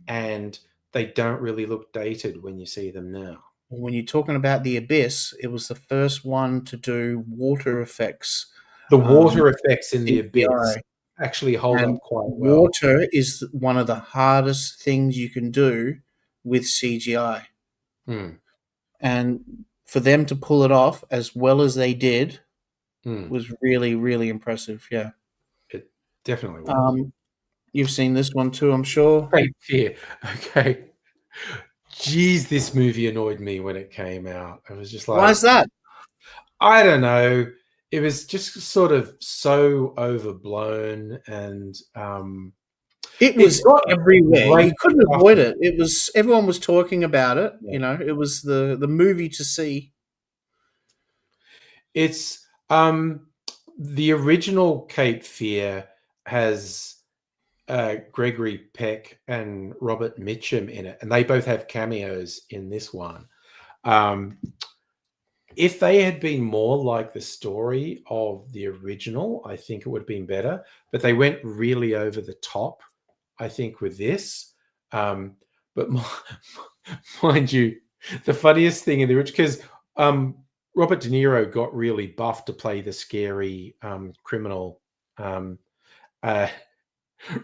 and they don't really look dated when you see them now. When you're talking about the Abyss, it was the first one to do water effects, The um, water effects in The Abyss CGI, actually hold and up quite well. water is one of the hardest things you can do with CGI, Hmm. and for them to pull it off as well as they did Hmm. was really, really impressive. Yeah. It definitely was. Um, you've seen this one too, I'm sure. Great fear. Okay. Geez, this movie annoyed me when it came out. I was just Why is like, that? I don't know. It was just sort of so overblown, and It it's was got everywhere. You great couldn't stuff avoid in it. It was everyone was talking about it. it. You know, it was the movie to see. It's the original Cape Fear has Gregory Peck and Robert Mitchum in it, and they both have cameos in this one. Um, if they had been more like the story of the original, I think it would have been better. But they went really over the top, I think, with this. But mind you, the funniest thing in the original, because Robert De Niro got really buffed to play the scary criminal. Um, uh,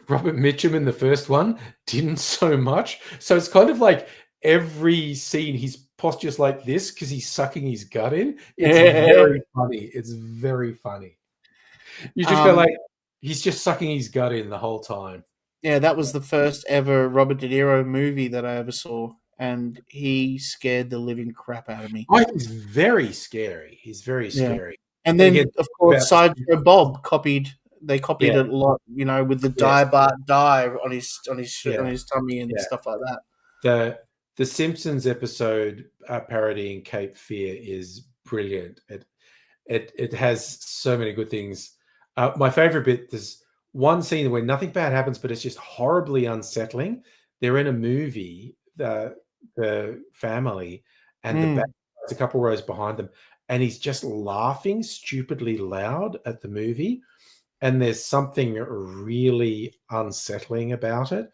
Robert Mitchum in the first one didn't so much. So it's kind of like every scene he's postures like this because he's sucking his gut in. It's very funny. It's very funny. You just go um, like, he's just sucking his gut in the whole time. yeah, that was the first ever Robert De Niro movie that I ever saw, and he scared the living crap out of me. Oh, he's very scary. He's very Yeah, scary. and Then again, then of course about the Sideshow Bob copied. They copied yeah, it a lot, you know, with the yes, die on yeah, his tummy and yeah. stuff like that. The Simpsons episode parodying Cape Fear is brilliant. It has so many good things. My favorite bit, there's one scene where nothing bad happens, but it's just horribly unsettling. They're in a movie, the family, and the bad Mm, guy's a couple rows behind them, and he's just laughing stupidly loud at the movie. And there's something really unsettling about it.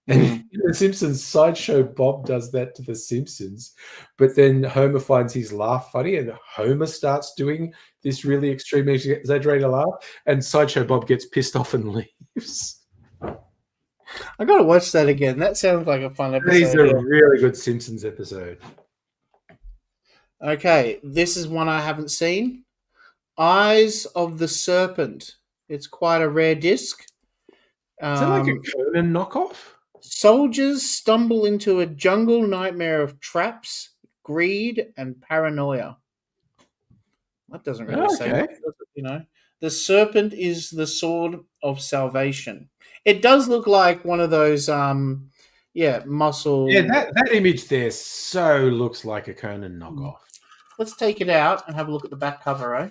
And mm. in The Simpsons, Sideshow Bob does that to The Simpsons, but then Homer finds his laugh funny, and Homer starts doing this really extremely exaggerated laugh, and Sideshow Bob gets pissed off and leaves. I gotta watch that again. That sounds like a fun That is episode. a Yeah. really good Simpsons episode. Okay, this is one I haven't seen. Eyes of the Serpent. It's quite a rare disc. Is it like a Um, Conan knockoff? Soldiers stumble into a jungle nightmare of traps, greed, and paranoia. That doesn't really say Okay. much, does it? The serpent is the sword of salvation. It does look like one of those, Yeah, muscle. that image there so looks like a Conan knockoff. Let's take it out and have a look at the back cover, eh?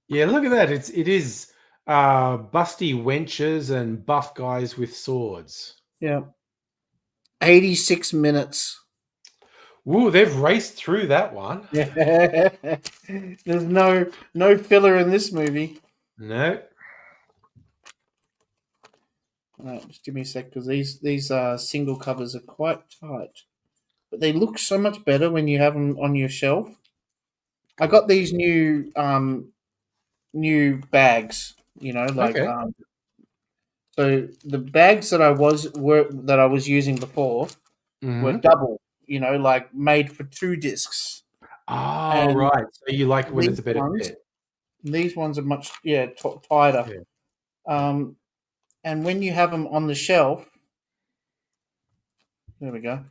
Yeah, look at that. It is busty wenches and buff guys with swords. Yeah. 86 minutes. Woo, they've raced through that one. Yeah. There's no filler in this movie. No. Just give me a sec, because these single covers are quite tight, but they look so much better when you have them on your shelf. I got these new bags, Okay. so the bags that I was using before were Mhm. double, like made for 2 discs. Oh, And right. So you like it when it's these a better ones, fit. these ones are much tighter. Yeah. And when you have them on the shelf, there we go.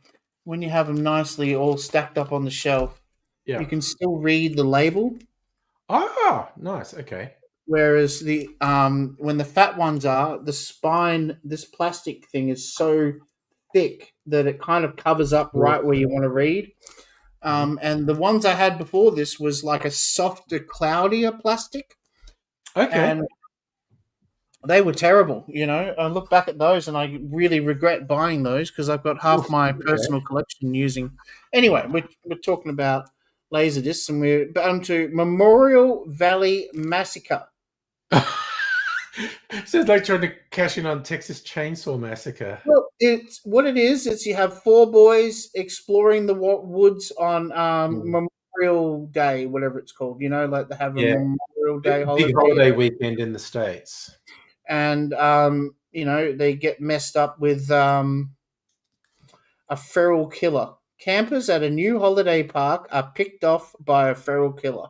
When you have them nicely all stacked up on the shelf, Yeah. you can still read the label. Ah, nice. Okay. Whereas when the fat ones are, the spine, this plastic thing is so thick that it kind of covers up right where you want to read. And the ones I had before this was like a softer, cloudier plastic, Okay. and they were terrible. I look back at those and I really regret buying those, because I've got half my personal collection using. Anyway, we're talking about Laserdiscs, and we're on to Memorial Valley Massacre. So it's like trying to cash in on Texas Chainsaw Massacre. Well, it's what it is. It's you have 4 boys exploring the woods on Memorial Day, whatever it's called. Like they have a Yeah. Memorial Day Big holiday, holiday weekend in the States. and they get messed up with a feral killer. Campers at a new holiday park are picked off by a feral killer.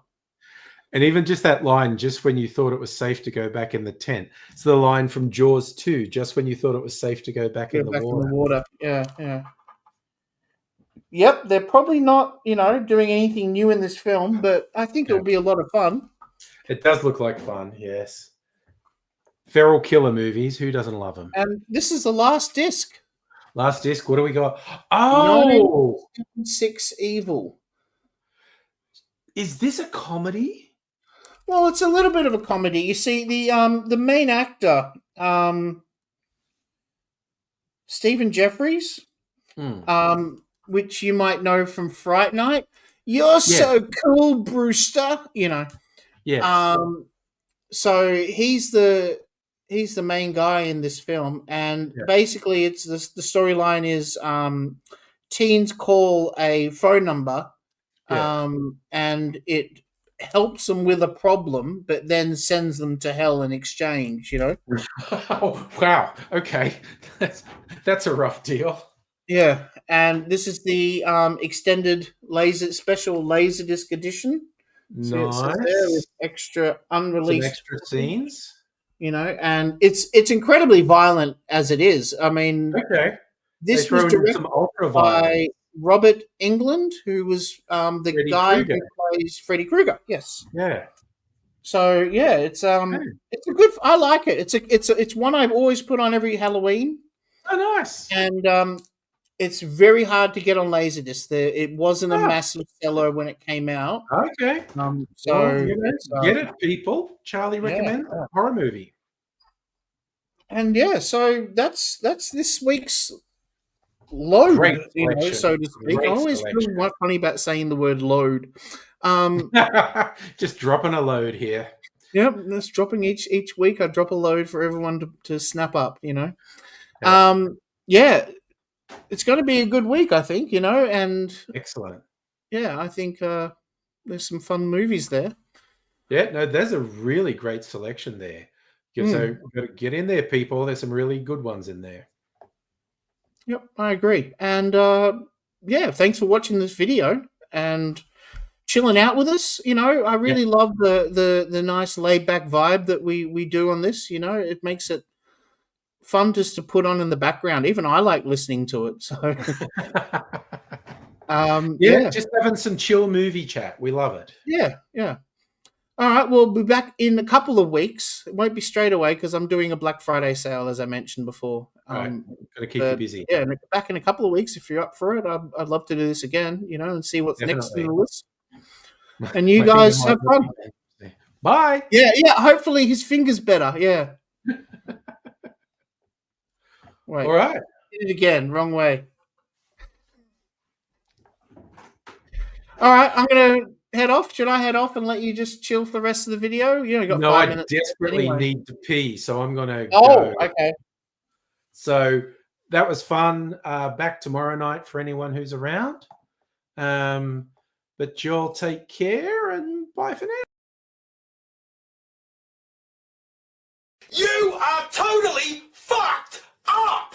And even just that line, just when you thought it was safe to go back in the tent. It's the line from Jaws 2, just when you thought it was safe to go back in the water. In the water. Yeah. Yep, they're probably not, doing anything new in this film, but I think it'll be a lot of fun. It does look like fun, yes. Feral killer movies, who doesn't love them? And this is the last disc. Last disc, what do we got? Oh! 976 Evil. Is this a comedy? Well, it's a little bit of a comedy. You see, the main actor, Stephen Jeffries, which you might know from Fright Night. You're so cool, Brewster. Yes. So he's the main guy in this film, and basically, it's the storyline is teens call a phone number, and it helps them with a problem, but then sends them to hell in exchange. Oh, wow. Okay, that's a rough deal. Yeah, and this is the extended special Laserdisc edition. Nice. So it says there with extra unreleased some extra scenes. And it's incredibly violent as it is. I mean, this was directed by Robert Englund, who was the Freddy guy Krueger. Who plays Freddy Krueger. Yes. Yeah. So yeah, it's a good. I like it. It's one I've always put on every Halloween. Oh, nice. And it's very hard to get on Laserdisc. It wasn't a massive seller when it came out. Okay. So get it, people. Charlie recommends a horror movie. And so that's this week's load, so to speak. I always feel funny about saying the word load. Just dropping a load here. Yep, that's dropping each week. I drop a load for everyone to snap up. It's going to be a good week, I think. And excellent. Yeah, I think there's some fun movies there. Yeah, no, there's a really great selection there. So get in there, people. There's some really good ones in there. Yep, I agree. And thanks for watching this video and chilling out with us. I really love the nice laid back vibe that we do on this. It makes it fun just to put on in the background. Even I like listening to it. So Yeah, just having some chill movie chat. We love it. yeah. All right, we'll be back in a couple of weeks. It won't be straight away because I'm doing a Black Friday sale, as I mentioned before. All right, gonna keep you But busy. yeah, back in a couple of weeks if you're up for it. I'd love to do this again, and see what's next in Definitely. the list. And you My finger guys might have fun. Bye. Yeah. Hopefully his finger's better. Yeah. Wait. All right. Did it again. Wrong way. All right. I'm gonna head off. Should I head off and let you just chill for the rest of the video? You only got No, 5 I minutes desperately anyway. need to pee, so I'm gonna Oh, go. okay. So that was fun. Back tomorrow night for anyone who's around. But you'll take care and bye for now. You are totally fucked up!